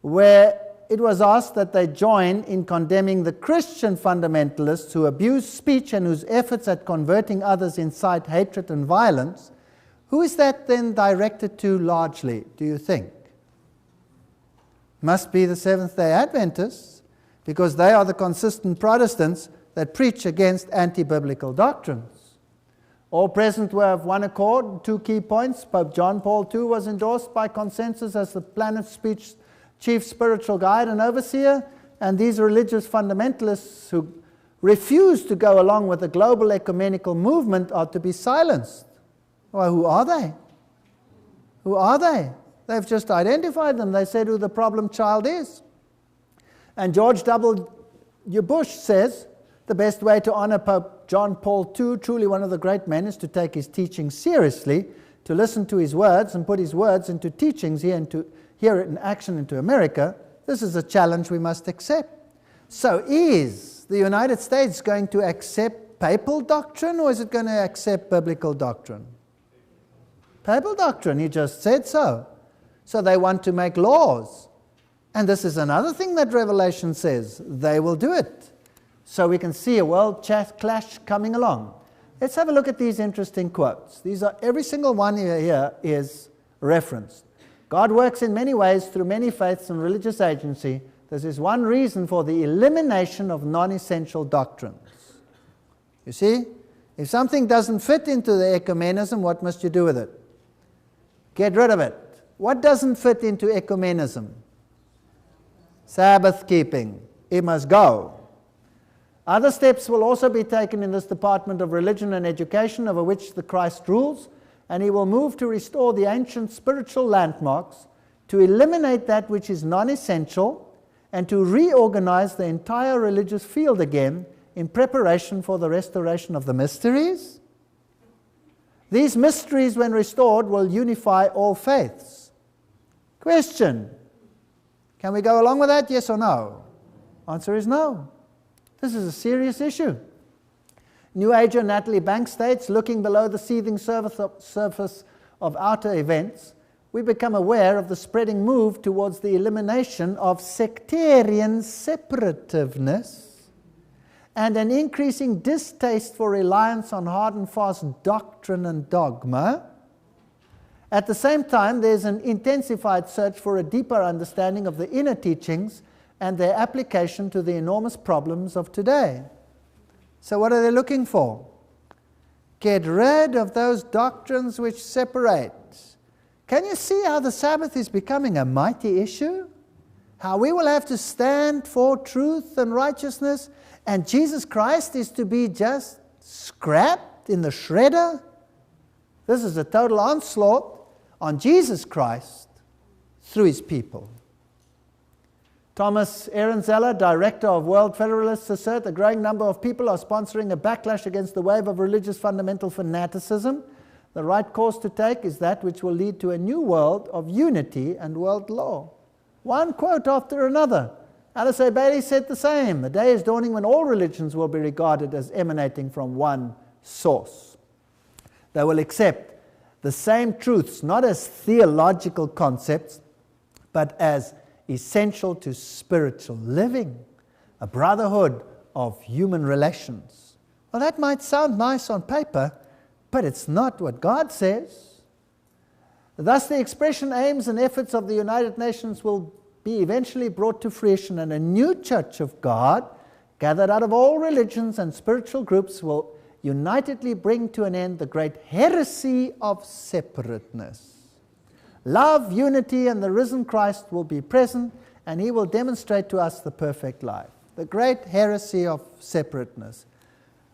where it was asked that they join in condemning the Christian fundamentalists who abuse speech and whose efforts at converting others incite hatred and violence, who is that then directed to largely, do you think? Must be the Seventh-day Adventists, because they are the consistent Protestants that preach against anti-biblical doctrines. All present were of one accord. Two key points. Pope John Paul II was endorsed by consensus as the planet's speech chief spiritual guide and overseer, and these religious fundamentalists who refuse to go along with the global ecumenical movement are to be silenced. Well, who are they? Who are they? They've just identified them. They said who the problem child is. And George W. Bush says the best way to honor Pope John Paul II, truly one of the great men, is to take his teaching seriously, to listen to his words and put his words into teachings here and to hear it in action into America. This is a challenge we must accept. So is the United States going to accept papal doctrine, or is it going to accept biblical doctrine? Papal doctrine, he just said so. So they want to make laws. And this is another thing that Revelation says. They will do it. So we can see a world clash coming along. Let's have a look at these interesting quotes. These are, every single one here is referenced. God works in many ways through many faiths and religious agency. This is one reason for the elimination of non-essential doctrines. You see, if something doesn't fit into the ecumenism, what must you do with it? Get rid of it. What doesn't fit into ecumenism? Sabbath keeping. It must go. Other steps will also be taken in this Department of Religion and Education, over which the Christ rules, and he will move to restore the ancient spiritual landmarks, to eliminate that which is non-essential, and to reorganize the entire religious field again in preparation for the restoration of the mysteries. These mysteries, when restored, will unify all faiths. Question: can we go along with that, yes or no? Answer is no. This is a serious issue. New Ager Natalie Banks states, looking below the seething surface of outer events, we become aware of the spreading move towards the elimination of sectarian separativeness and an increasing distaste for reliance on hard and fast doctrine and dogma. At the same time, there's an intensified search for a deeper understanding of the inner teachings and their application to the enormous problems of today. So what are they looking for? Get rid of those doctrines which separate. Can you see how the Sabbath is becoming a mighty issue? How we will have to stand for truth and righteousness, and Jesus Christ is to be just scrapped in the shredder? This is a total onslaught on Jesus Christ. through his people. Thomas Ehrenzeller, director of World Federalists, asserts a growing number of people are sponsoring a backlash against the wave of religious fundamental fanaticism. The right course to take is that which will lead to a new world of unity and world law. One quote after another. Alice A. Bailey said the same. The day is dawning when all religions will be regarded as emanating from one source. They will accept the same truths, not as theological concepts, but as essential to spiritual living, a brotherhood of human relations. Well, that might sound nice on paper, but it's not what God says. Thus, the expression, aims, and efforts of the United Nations will be eventually brought to fruition, and a new church of God, gathered out of all religions and spiritual groups, will unitedly bring to an end the great heresy of separateness. Love, unity, and the risen Christ will be present, and he will demonstrate to us the perfect life. The great heresy of separateness.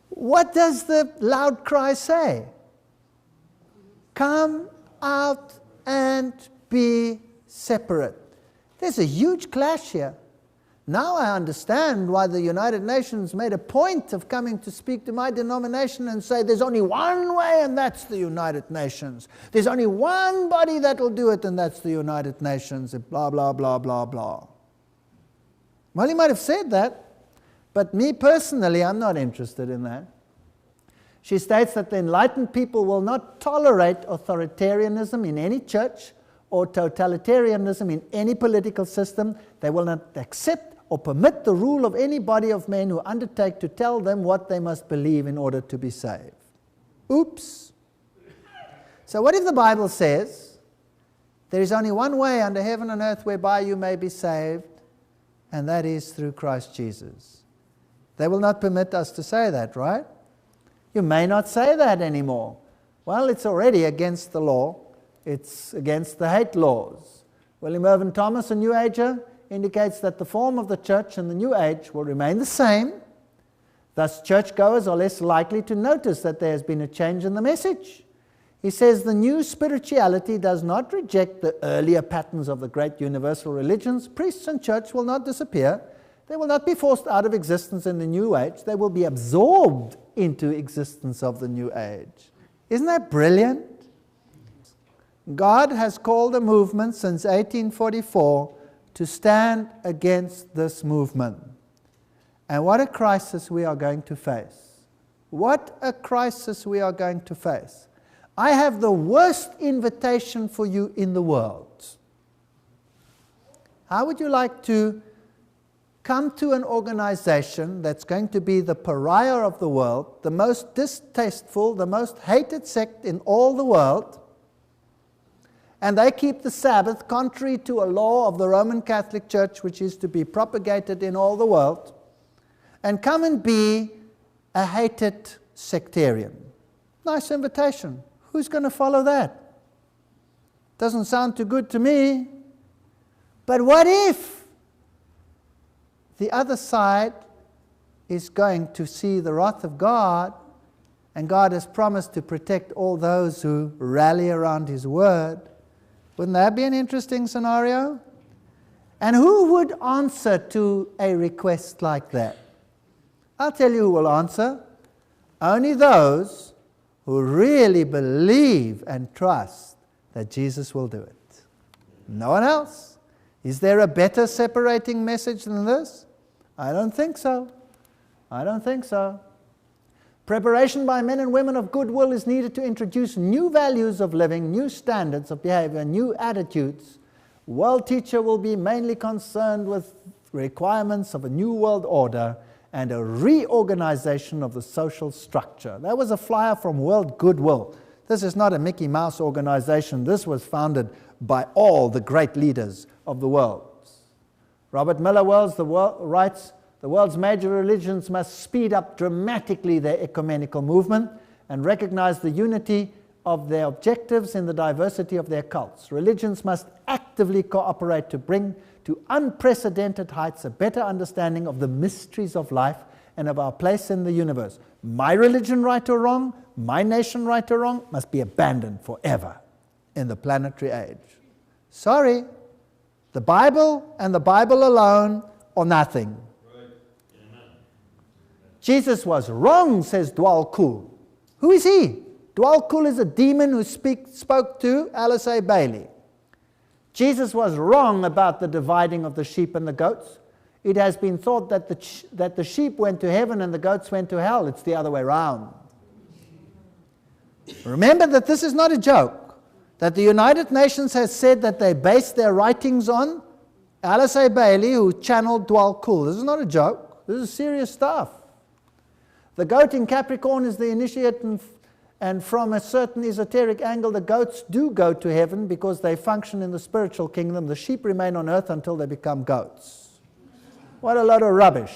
What does the loud cry say? Come out and be separate. There's a huge clash here. Now I understand why the United Nations made a point of coming to speak to my denomination and say there's only one way, and that's the United Nations. There's only one body that will do it, and that's the United Nations, and blah, blah, blah, blah, blah. Well, he might have said that, but me personally, I'm not interested in that. She states that the enlightened people will not tolerate authoritarianism in any church or totalitarianism in any political system. They will not accept or permit the rule of any body of men who undertake to tell them what they must believe in order to be saved. Oops. So what if the Bible says, there is only one way under heaven and earth whereby you may be saved, and that is through Christ Jesus? They will not permit us to say that, right? You may not say that anymore. Well, it's already against the law. It's against the hate laws. William Irvin Thomas, a New Ager, indicates that the form of the church in the New Age will remain the same. Thus, churchgoers are less likely to notice that there has been a change in the message. He says the new spirituality does not reject the earlier patterns of the great universal religions. Priests and church will not disappear. They will not be forced out of existence in the New Age. They will be absorbed into existence of the New Age. Isn't that brilliant? God has called a movement since 1844 to stand against this movement. And what a crisis we are going to face. What a crisis we are going to face. I have the worst invitation for you in the world. How would you like to come to an organization that's going to be the pariah of the world, the most distasteful, the most hated sect in all the world, and they keep the Sabbath contrary to a law of the Roman Catholic Church, which is to be propagated in all the world, and come and be a hated sectarian? Nice invitation. Who's going to follow that? Doesn't sound too good to me. But what if the other side is going to see the wrath of God, and God has promised to protect all those who rally around His word? Wouldn't that be an interesting scenario? And who would answer to a request like that? I'll tell you who will answer. Only those who really believe and trust that Jesus will do it. No one else. Is there a better separating message than this? I don't think so. I don't think so. Preparation by men and women of goodwill is needed to introduce new values of living, new standards of behavior, new attitudes. World teacher will be mainly concerned with requirements of a new world order and a reorganization of the social structure. That was a flyer from World Goodwill. This is not a Mickey Mouse organization. This was founded by all the great leaders of the world. Robert Miller writes, the world's major religions must speed up dramatically their ecumenical movement and recognize the unity of their objectives in the diversity of their cults. Religions must actively cooperate to bring to unprecedented heights a better understanding of the mysteries of life and of our place in the universe. My religion, right or wrong, my nation, right or wrong, must be abandoned forever in the planetary age. Sorry, The Bible and the Bible alone or nothing. Jesus was wrong, says Dwal Kul. Who is he? Dwal Kul is a demon who spoke to Alice A. Bailey. Jesus was wrong about the dividing of the sheep and the goats. It has been thought that the sheep went to heaven and the goats went to hell. It's the other way around. Remember that this is not a joke. That the United Nations has said that they base their writings on Alice A. Bailey, who channeled Dwal Kul. This is not a joke. This is serious stuff. The goat in Capricorn is the initiate, and from a certain esoteric angle, the goats do go to heaven because they function in the spiritual kingdom. The sheep remain on earth until they become goats. What a lot of rubbish.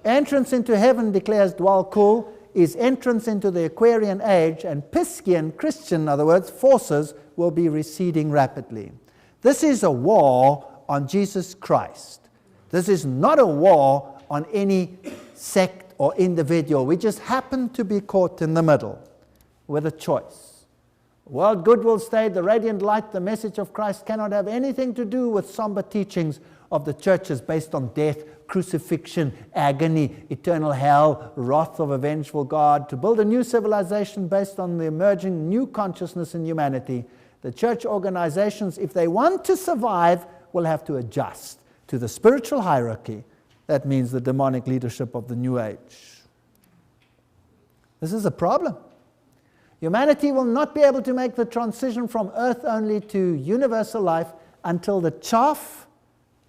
Entrance into heaven, declares Dwal Kul, is entrance into the Aquarian age, and Piscean, Christian, in other words, forces will be receding rapidly. This is a war on Jesus Christ. This is not a war on any sect or individual. We just happen to be caught in the middle with a choice. World good will stay, the radiant light, the message of Christ cannot have anything to do with somber teachings of the churches based on death, crucifixion, agony, eternal hell, wrath of a vengeful God. To build a new civilization based on the emerging new consciousness in humanity, the church organizations, if they want to survive, will have to adjust to the spiritual hierarchy. That means the demonic leadership of the New Age. This is a problem. Humanity will not be able to make the transition from earth only to universal life until the chaff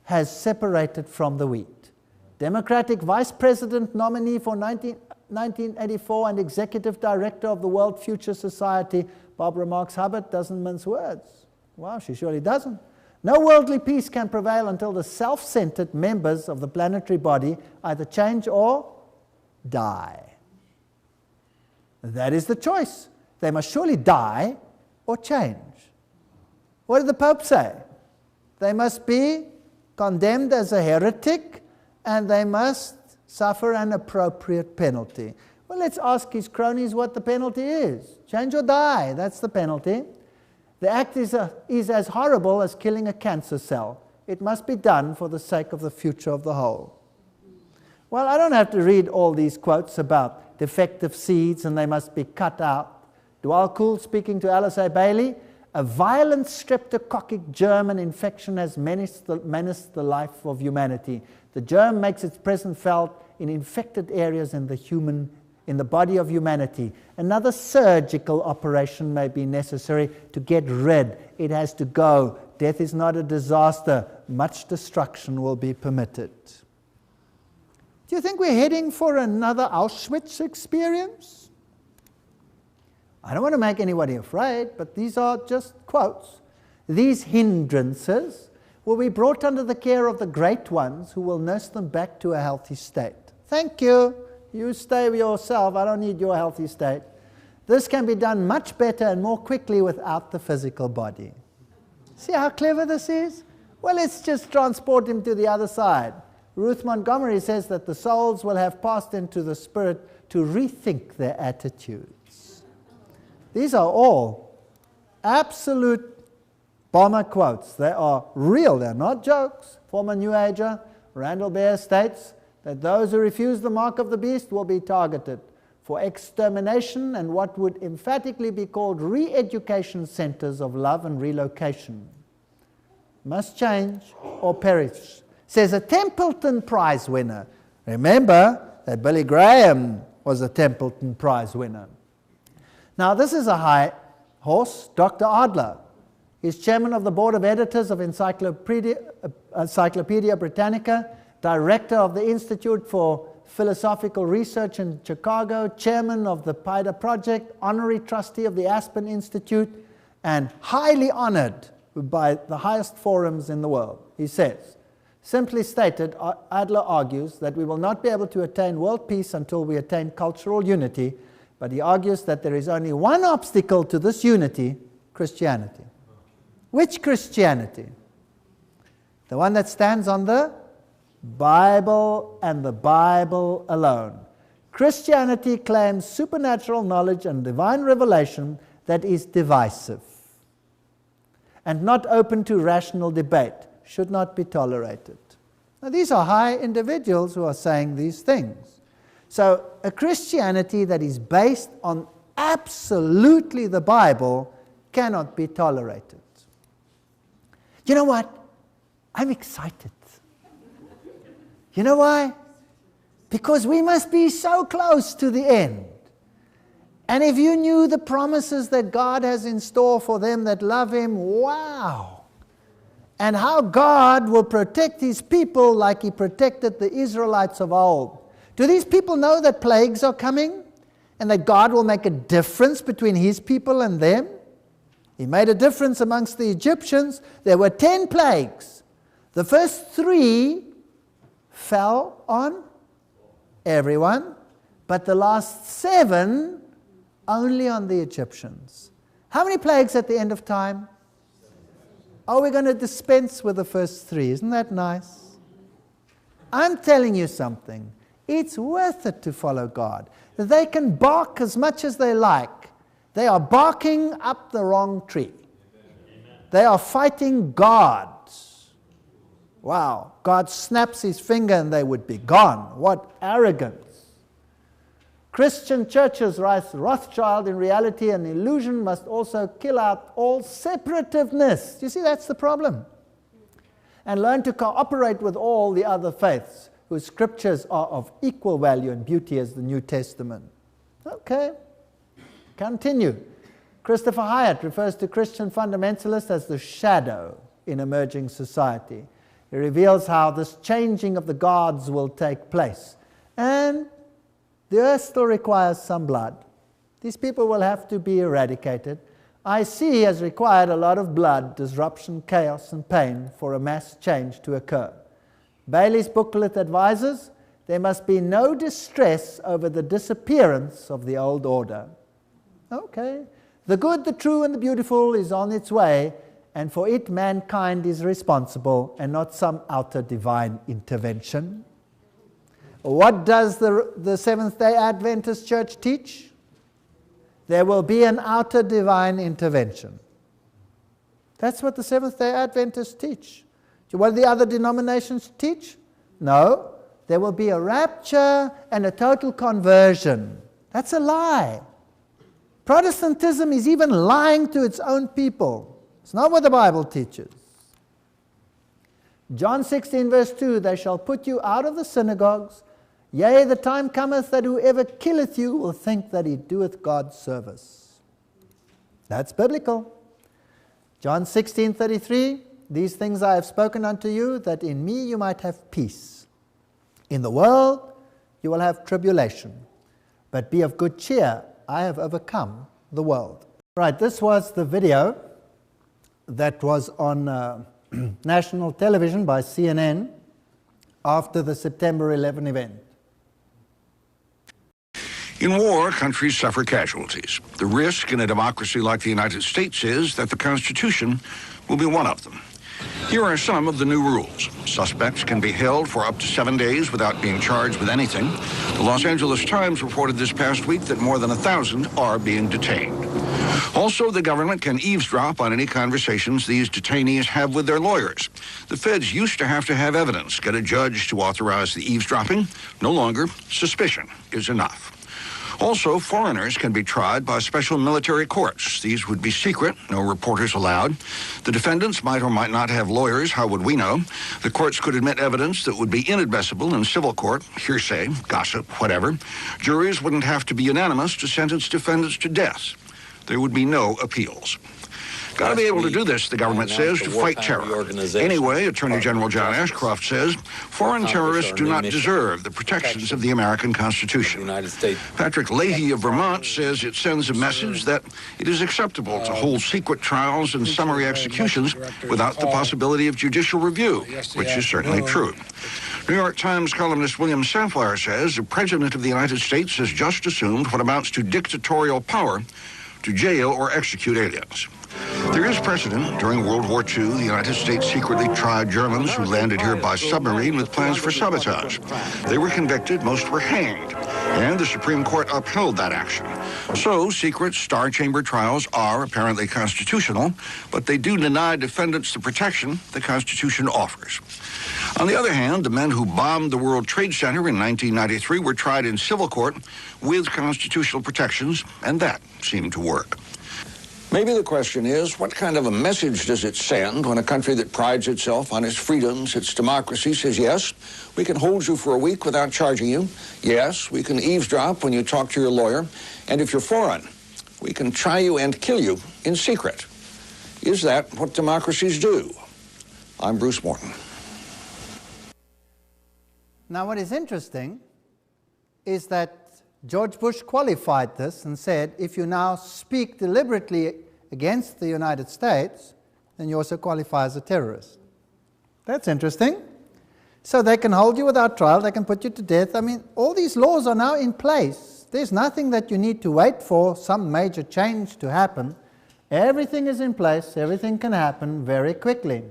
has separated from the wheat. Democratic Vice President nominee for 1984 and Executive Director of the World Future Society, Barbara Marx Hubbard, doesn't mince words. Wow, she surely doesn't. No worldly peace can prevail until the self-centered members of the planetary body either change or die. That is the choice. They must surely die or change. What did the Pope say? They must be condemned as a heretic and they must suffer an appropriate penalty. Well, let's ask his cronies what the penalty is. Change or die, that's the penalty. The act is as horrible as killing a cancer cell. It must be done for the sake of the future of the whole. Well, I don't have to read all these quotes about defective seeds and they must be cut out. Dwal Kul speaking to Alice A. Bailey, a violent streptococcic germ infection has menaced the life of humanity. The germ makes its presence felt in infected areas in the body of humanity. Another surgical operation may be necessary to get rid. It has to go. Death is not a disaster. Much destruction will be permitted. Do you think we're heading for another Auschwitz experience? I don't want to make anybody afraid, but these are just quotes. These hindrances will be brought under the care of the great ones who will nurse them back to a healthy state. Thank you. You stay with yourself. I don't need your healthy state. This can be done much better and more quickly without the physical body. See how clever this is? Well, let's just transport him to the other side. Ruth Montgomery says that the souls will have passed into the spirit to rethink their attitudes. These are all absolute bomber quotes. They are real. They're not jokes. Former New Ager Randall Bear states that those who refuse the mark of the beast will be targeted for extermination and what would emphatically be called re-education centers of love and relocation. Must change or perish, says a Templeton Prize winner. Remember that Billy Graham was a Templeton Prize winner. Now this is a high horse, Dr. Adler. He's chairman of the board of editors of Encyclopedia Britannica, director of the Institute for Philosophical Research in Chicago, chairman of the PIDA Project, honorary trustee of the Aspen Institute, and highly honored by the highest forums in the world. He says, simply stated, Adler argues that we will not be able to attain world peace until we attain cultural unity, but he argues that there is only one obstacle to this unity, Christianity. Which Christianity? The one that stands on the Bible and the Bible alone. Christianity claims supernatural knowledge and divine revelation that is divisive and not open to rational debate. should not be tolerated. Now, these are high individuals who are saying these things. So, a Christianity that is based on absolutely the Bible cannot be tolerated. You know what? I'm excited. You know why? Because we must be so close to the end. And if you knew the promises that God has in store for them that love Him, wow! And how God will protect His people like He protected the Israelites of old. Do these people know that plagues are coming? And that God will make a difference between His people and them? He made a difference amongst the Egyptians. There were 10 plagues. The first 3 fell on everyone, but the last 7 only on the Egyptians. How many plagues at the end of time? Oh, we're going to dispense with the first 3. Isn't that nice? I'm telling you something. It's worth it to follow God. They can bark as much as they like. They are barking up the wrong tree. They are fighting God. Wow. God snaps His finger and they would be gone. What arrogance. Christian churches, writes Rothschild, in reality an illusion, must also kill out all separativeness. You see, that's the problem. And learn to cooperate with all the other faiths, whose scriptures are of equal value and beauty as the New Testament. Okay. Continue. Christopher Hyatt refers to Christian fundamentalists as the shadow in emerging society. He reveals how this changing of the gods will take place. And the earth still requires some blood. These people will have to be eradicated. IC has required a lot of blood, disruption, chaos, and pain for a mass change to occur. Bailey's booklet advises there must be no distress over the disappearance of the old order. Okay. The good, the true, and the beautiful is on its way, and for it mankind is responsible and not some outer divine intervention. What does the Seventh-day Adventist Church teach? There will be an outer divine intervention. That's what the Seventh-day Adventists teach. What do the other denominations teach? No. There will be a rapture and a total conversion. That's a lie. Protestantism is even lying to its own people. It's not what the Bible teaches. John 16 verse 2, they shall put you out of the synagogues. Yea, the time cometh that whoever killeth you will think that he doeth God's service. That's biblical. John 16:33, these things I have spoken unto you, that in me you might have peace. In the world you will have tribulation, but be of good cheer. I have overcome the world. Right, this was the video that was on national television by CNN after the September 11 event. In war, countries suffer casualties. The risk in a democracy like the United States is that the Constitution will be one of them. Here are some of the new rules. Suspects can be held for up to 7 days without being charged with anything. The Los Angeles Times reported this past week that more than 1,000 are being detained. Also, the government can eavesdrop on any conversations these detainees have with their lawyers. The feds used to have evidence, get a judge to authorize the eavesdropping. No longer, suspicion is enough. Also, foreigners can be tried by special military courts. These would be secret, no reporters allowed. The defendants might or might not have lawyers. How would we know? The courts could admit evidence that would be inadmissible in civil court, hearsay, gossip, whatever. Juries wouldn't have to be unanimous to sentence defendants to death. There would be no appeals. Got to be able to do this, the government says, to fight terror. Anyway, Attorney General John Ashcroft says foreign terrorists do not deserve the protections of the American Constitution. Patrick Leahy of Vermont says it sends a message that it is acceptable to hold secret trials and summary executions without the possibility of judicial review, which is certainly true. New York Times columnist William Safire says the President of the United States has just assumed what amounts to dictatorial power to jail or execute aliens. There is precedent. During World War II, the United States secretly tried Germans who landed here by submarine with plans for sabotage. They were convicted, most were hanged. And the Supreme Court upheld that action. So secret star chamber trials are apparently constitutional, but they do deny defendants the protection the Constitution offers. On the other hand, the men who bombed the World Trade Center in 1993 were tried in civil court with constitutional protections, and that seemed to work. Maybe the question is, what kind of a message does it send when a country that prides itself on its freedoms, its democracy, says, yes, we can hold you for a week without charging you. Yes, we can eavesdrop when you talk to your lawyer. And if you're foreign, we can try you and kill you in secret. Is that what democracies do? I'm Bruce Morton. Now, what is interesting is that George Bush qualified this and said, if you now speak deliberately against the United States, then you also qualify as a terrorist. That's interesting. So they can hold you without trial, they can put you to death. I mean, all these laws are now in place. There's nothing that you need to wait for some major change to happen. Everything is in place, everything can happen very quickly.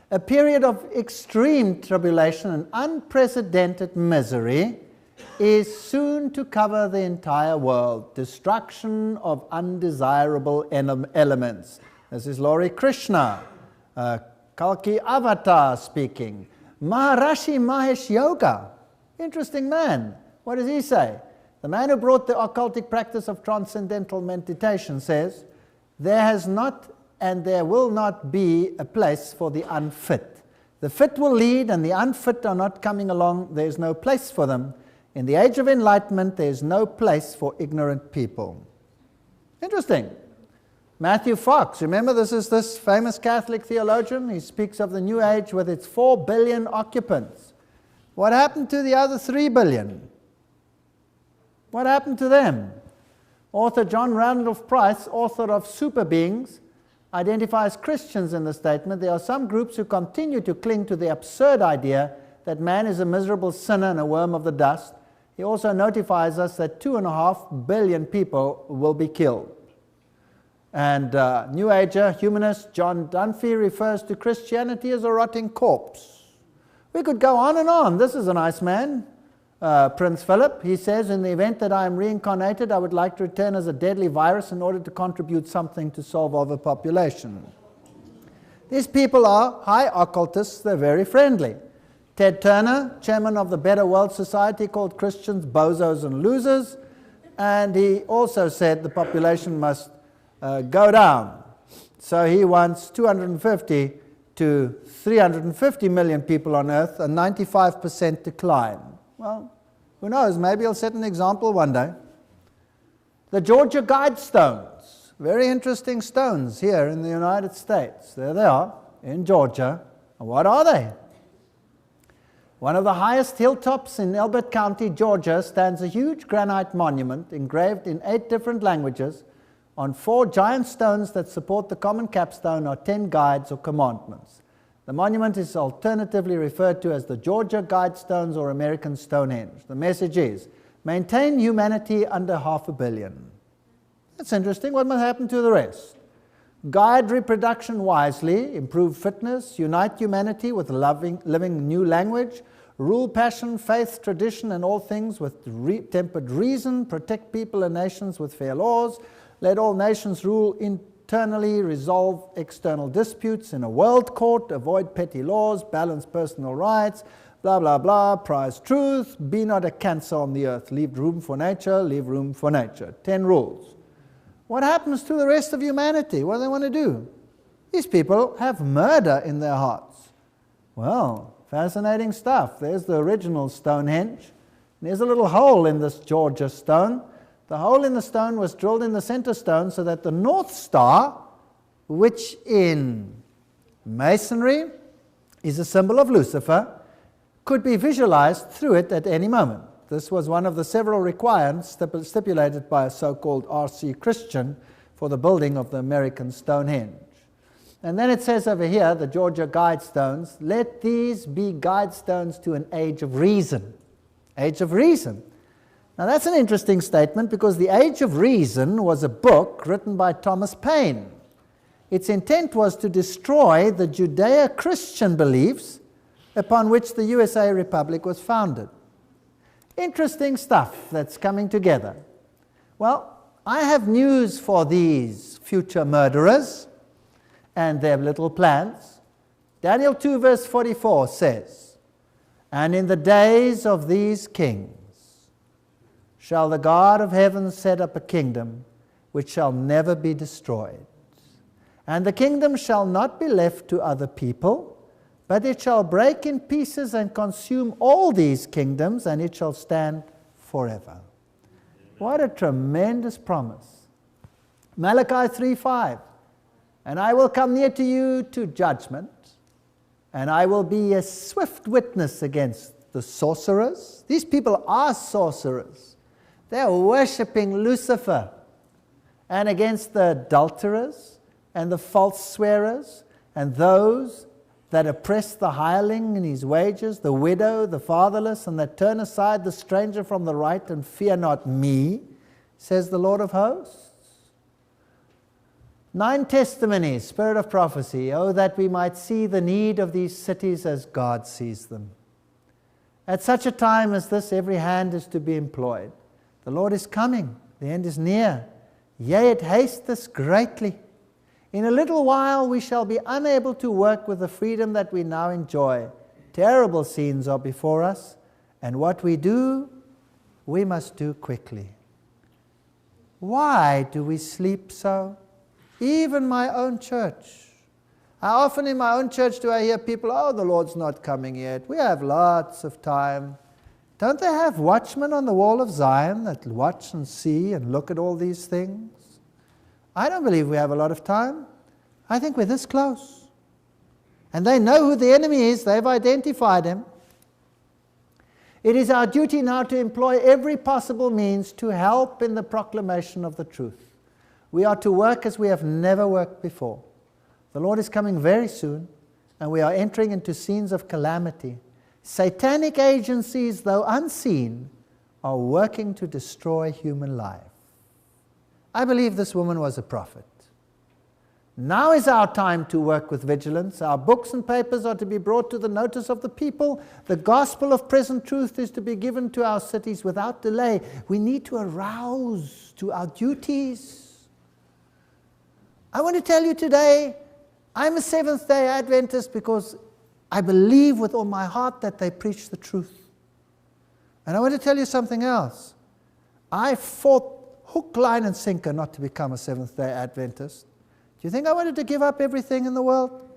A period of extreme tribulation and unprecedented misery is soon to cover the entire world. Destruction of undesirable elements. This is Laurie Krishna, Kalki Avatar speaking. Maharishi Mahesh Yoga, interesting man. What does he say? The man who brought the occultic practice of transcendental meditation says, there has not and there will not be a place for the unfit. The fit will lead and the unfit are not coming along. There is no place for them. In the age of enlightenment, there is no place for ignorant people. Interesting. Matthew Fox, remember this famous Catholic theologian? He speaks of the New Age with its 4 billion occupants. What happened to the other 3 billion? What happened to them? Author John Randolph Price, author of Super Beings, identifies Christians in the statement. There are some groups who continue to cling to the absurd idea that man is a miserable sinner and a worm of the dust. He also notifies us that 2.5 billion people will be killed. And New Ager, humanist John Dunphy refers to Christianity as a rotting corpse. We could go on and on. This is a nice man, Prince Philip. He says, in the event that I am reincarnated, I would like to return as a deadly virus in order to contribute something to solve overpopulation. These people are high occultists. They're very friendly. Ted Turner, chairman of the Better World Society, called Christians bozos and losers, and he also said the population must go down. So he wants 250 to 350 million people on Earth, a 95% decline. Well, who knows, maybe he'll set an example one day. The Georgia Guidestones, very interesting stones here in the United States. There they are, in Georgia. And what are they? One of the highest hilltops in Elbert County, Georgia, stands a huge granite monument engraved in 8 different languages. On 4 giant stones that support the common capstone are 10 guides or commandments. The monument is alternatively referred to as the Georgia Guidestones or American Stonehenge. The message is, maintain humanity under 500 million. That's interesting. What must happen to the rest? Guide reproduction wisely, improve fitness, unite humanity with living new language, rule passion, faith, tradition, and all things with tempered reason, protect people and nations with fair laws, let all nations rule internally, resolve external disputes in a world court, avoid petty laws, balance personal rights, blah, blah, blah, prize truth, be not a cancer on the earth, leave room for nature, leave room for nature. 10 rules. What happens to the rest of humanity? What do they want to do? These people have murder in their hearts. Well, fascinating stuff. There's the original Stonehenge. There's a little hole in this Georgia stone. The hole in the stone was drilled in the center stone so that the North Star, which in Masonry is a symbol of Lucifer, could be visualized through it at any moment. This was one of the several requirements stipulated by a so-called R.C. Christian for the building of the American Stonehenge. And then it says over here, the Georgia Guidestones, let these be guidestones to an age of reason. Age of reason. Now that's an interesting statement because the Age of Reason was a book written by Thomas Paine. Its intent was to destroy the Judeo-Christian beliefs upon which the USA Republic was founded. Interesting stuff that's coming together. Well, I have news for these future murderers and their little plans. Daniel 2 verse 44 says, "And in the days of these kings shall the God of heaven set up a kingdom which shall never be destroyed. And the kingdom shall not be left to other people, but it shall break in pieces and consume all these kingdoms, and it shall stand forever." What a tremendous promise. Malachi 3:5, "And I will come near to you to judgment, and I will be a swift witness against the sorcerers." These people are sorcerers. They are worshipping Lucifer. "And against the adulterers and the false swearers and those that oppress the hireling in his wages, the widow, the fatherless, and that turn aside the stranger from the right and fear not me, says the Lord of hosts." 9 testimonies, spirit of prophecy, oh, that we might see the need of these cities as God sees them. At such a time as this, every hand is to be employed. The Lord is coming. The end is near. Yea, it hasteth greatly. In a little while we shall be unable to work with the freedom that we now enjoy. Terrible scenes are before us, and what we do, we must do quickly. Why do we sleep so? Even my own church. How often in my own church do I hear people, "Oh, the Lord's not coming yet. We have lots of time." Don't they have watchmen on the wall of Zion that watch and see and look at all these things? I don't believe we have a lot of time. I think we're this close. And they know who the enemy is. They've identified him. It is our duty now to employ every possible means to help in the proclamation of the truth. We are to work as we have never worked before. The Lord is coming very soon, and we are entering into scenes of calamity. Satanic agencies, though unseen, are working to destroy human life. I believe this woman was a prophet. Now is our time to work with vigilance. Our books and papers are to be brought to the notice of the people. The gospel of present truth is to be given to our cities without delay. We need to arouse to our duties. I want to tell you today, I'm a Seventh-day Adventist because I believe with all my heart that they preach the truth. And I want to tell you something else. I fought hook, line, and sinker not to become a Seventh-day Adventist. Do you think I wanted to give up everything in the world?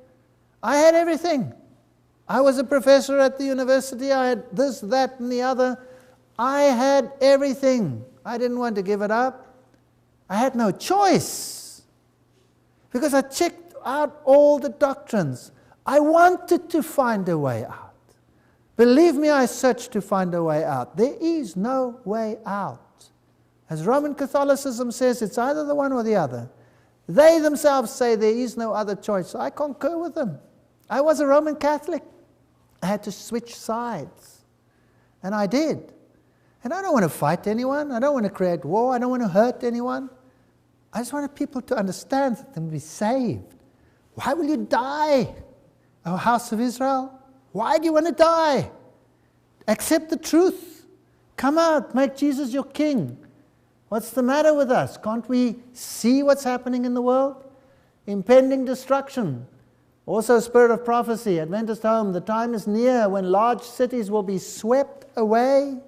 I had everything. I was a professor at the university. I had this, that, and the other. I had everything. I didn't want to give it up. I had no choice because I checked out all the doctrines. I wanted to find a way out. Believe me, I searched to find a way out. There is no way out. As Roman Catholicism says, it's either the one or the other. They themselves say there is no other choice. So I concur with them. I was a Roman Catholic. I had to switch sides. And I did. And I don't want to fight anyone. I don't want to create war. I don't want to hurt anyone. I just want people to understand that they can be saved. Why will you die, O house of Israel? Why do you want to die? Accept the truth. Come out. Make Jesus your king. What's the matter with us? Can't we see what's happening in the world? Impending destruction. Also, spirit of prophecy, Adventist home. The time is near when large cities will be swept away.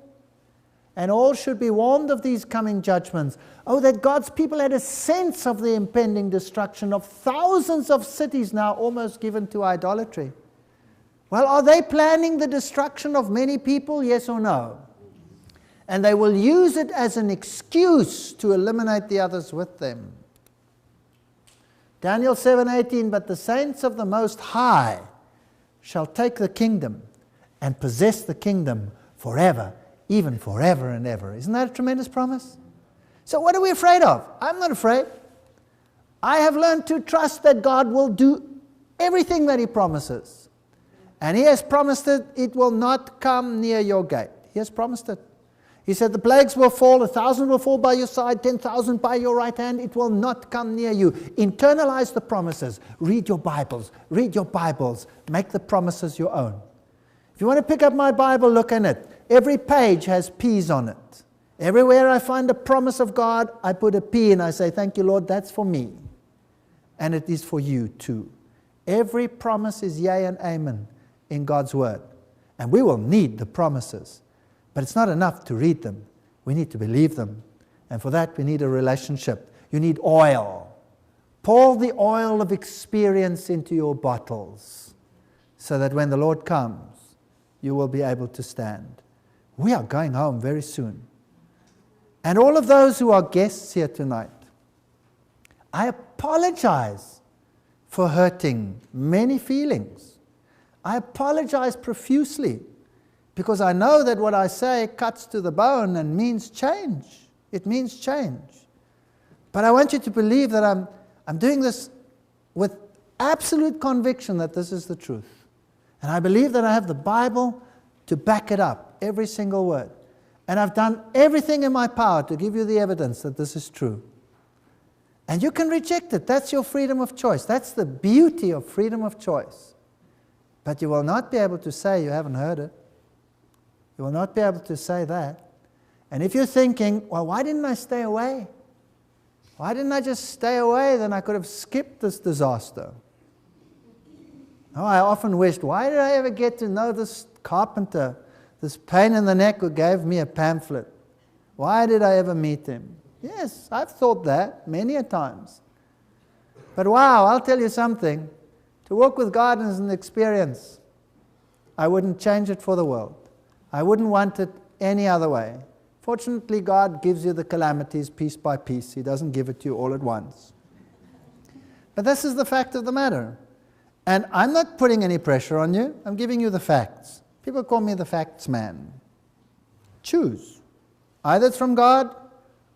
And all should be warned of these coming judgments. Oh, that God's people had a sense of the impending destruction of thousands of cities now almost given to idolatry. Well, are they planning the destruction of many people? Yes or no? And they will use it as an excuse to eliminate the others with them. Daniel 7:18, but the saints of the Most High shall take the kingdom and possess the kingdom forever, even forever and ever. Isn't that a tremendous promise? So what are we afraid of? I'm not afraid. I have learned to trust that God will do everything that He promises. And He has promised it, it will not come near your gate. He has promised it. He said, the plagues will fall, 1,000 will fall by your side, 10,000 by your right hand. It will not come near you. Internalize the promises. Read your Bibles. Read your Bibles. Make the promises your own. If you want to pick up my Bible, look in it. Every page has P's on it. Everywhere I find a promise of God, I put a P and I say, thank you, Lord, that's for me. And it is for you too. Every promise is yea and amen in God's word. And we will need the promises. But it's not enough to read them. We need to believe them. And for that, we need a relationship. You need oil. Pour the oil of experience into your bottles so that when the Lord comes, you will be able to stand. We are going home very soon. And all of those who are guests here tonight, I apologize for hurting many feelings. I apologize profusely because I know that what I say cuts to the bone and means change. It means change. But I want you to believe that I'm doing this with absolute conviction that this is the truth. And I believe that I have the Bible to back it up, every single word. And I've done everything in my power to give you the evidence that this is true. And you can reject it. That's your freedom of choice. That's the beauty of freedom of choice. But you will not be able to say you haven't heard it. You will not be able to say that. And if you're thinking, well, why didn't I stay away? Why didn't I just stay away? Then I could have skipped this disaster. Oh, I often wished, why did I ever get to know this carpenter, this pain in the neck who gave me a pamphlet? Why did I ever meet him? Yes, I've thought that many a times. But wow, I'll tell you something. To walk with God is an experience. I wouldn't change it for the world. I wouldn't want it any other way. Fortunately, God gives you the calamities piece by piece. He doesn't give it to you all at once. But this is the fact of the matter. And I'm not putting any pressure on you. I'm giving you the facts. People call me the facts man. Choose. Either it's from God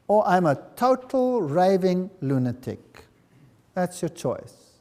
or I'm a total raving lunatic. That's your choice.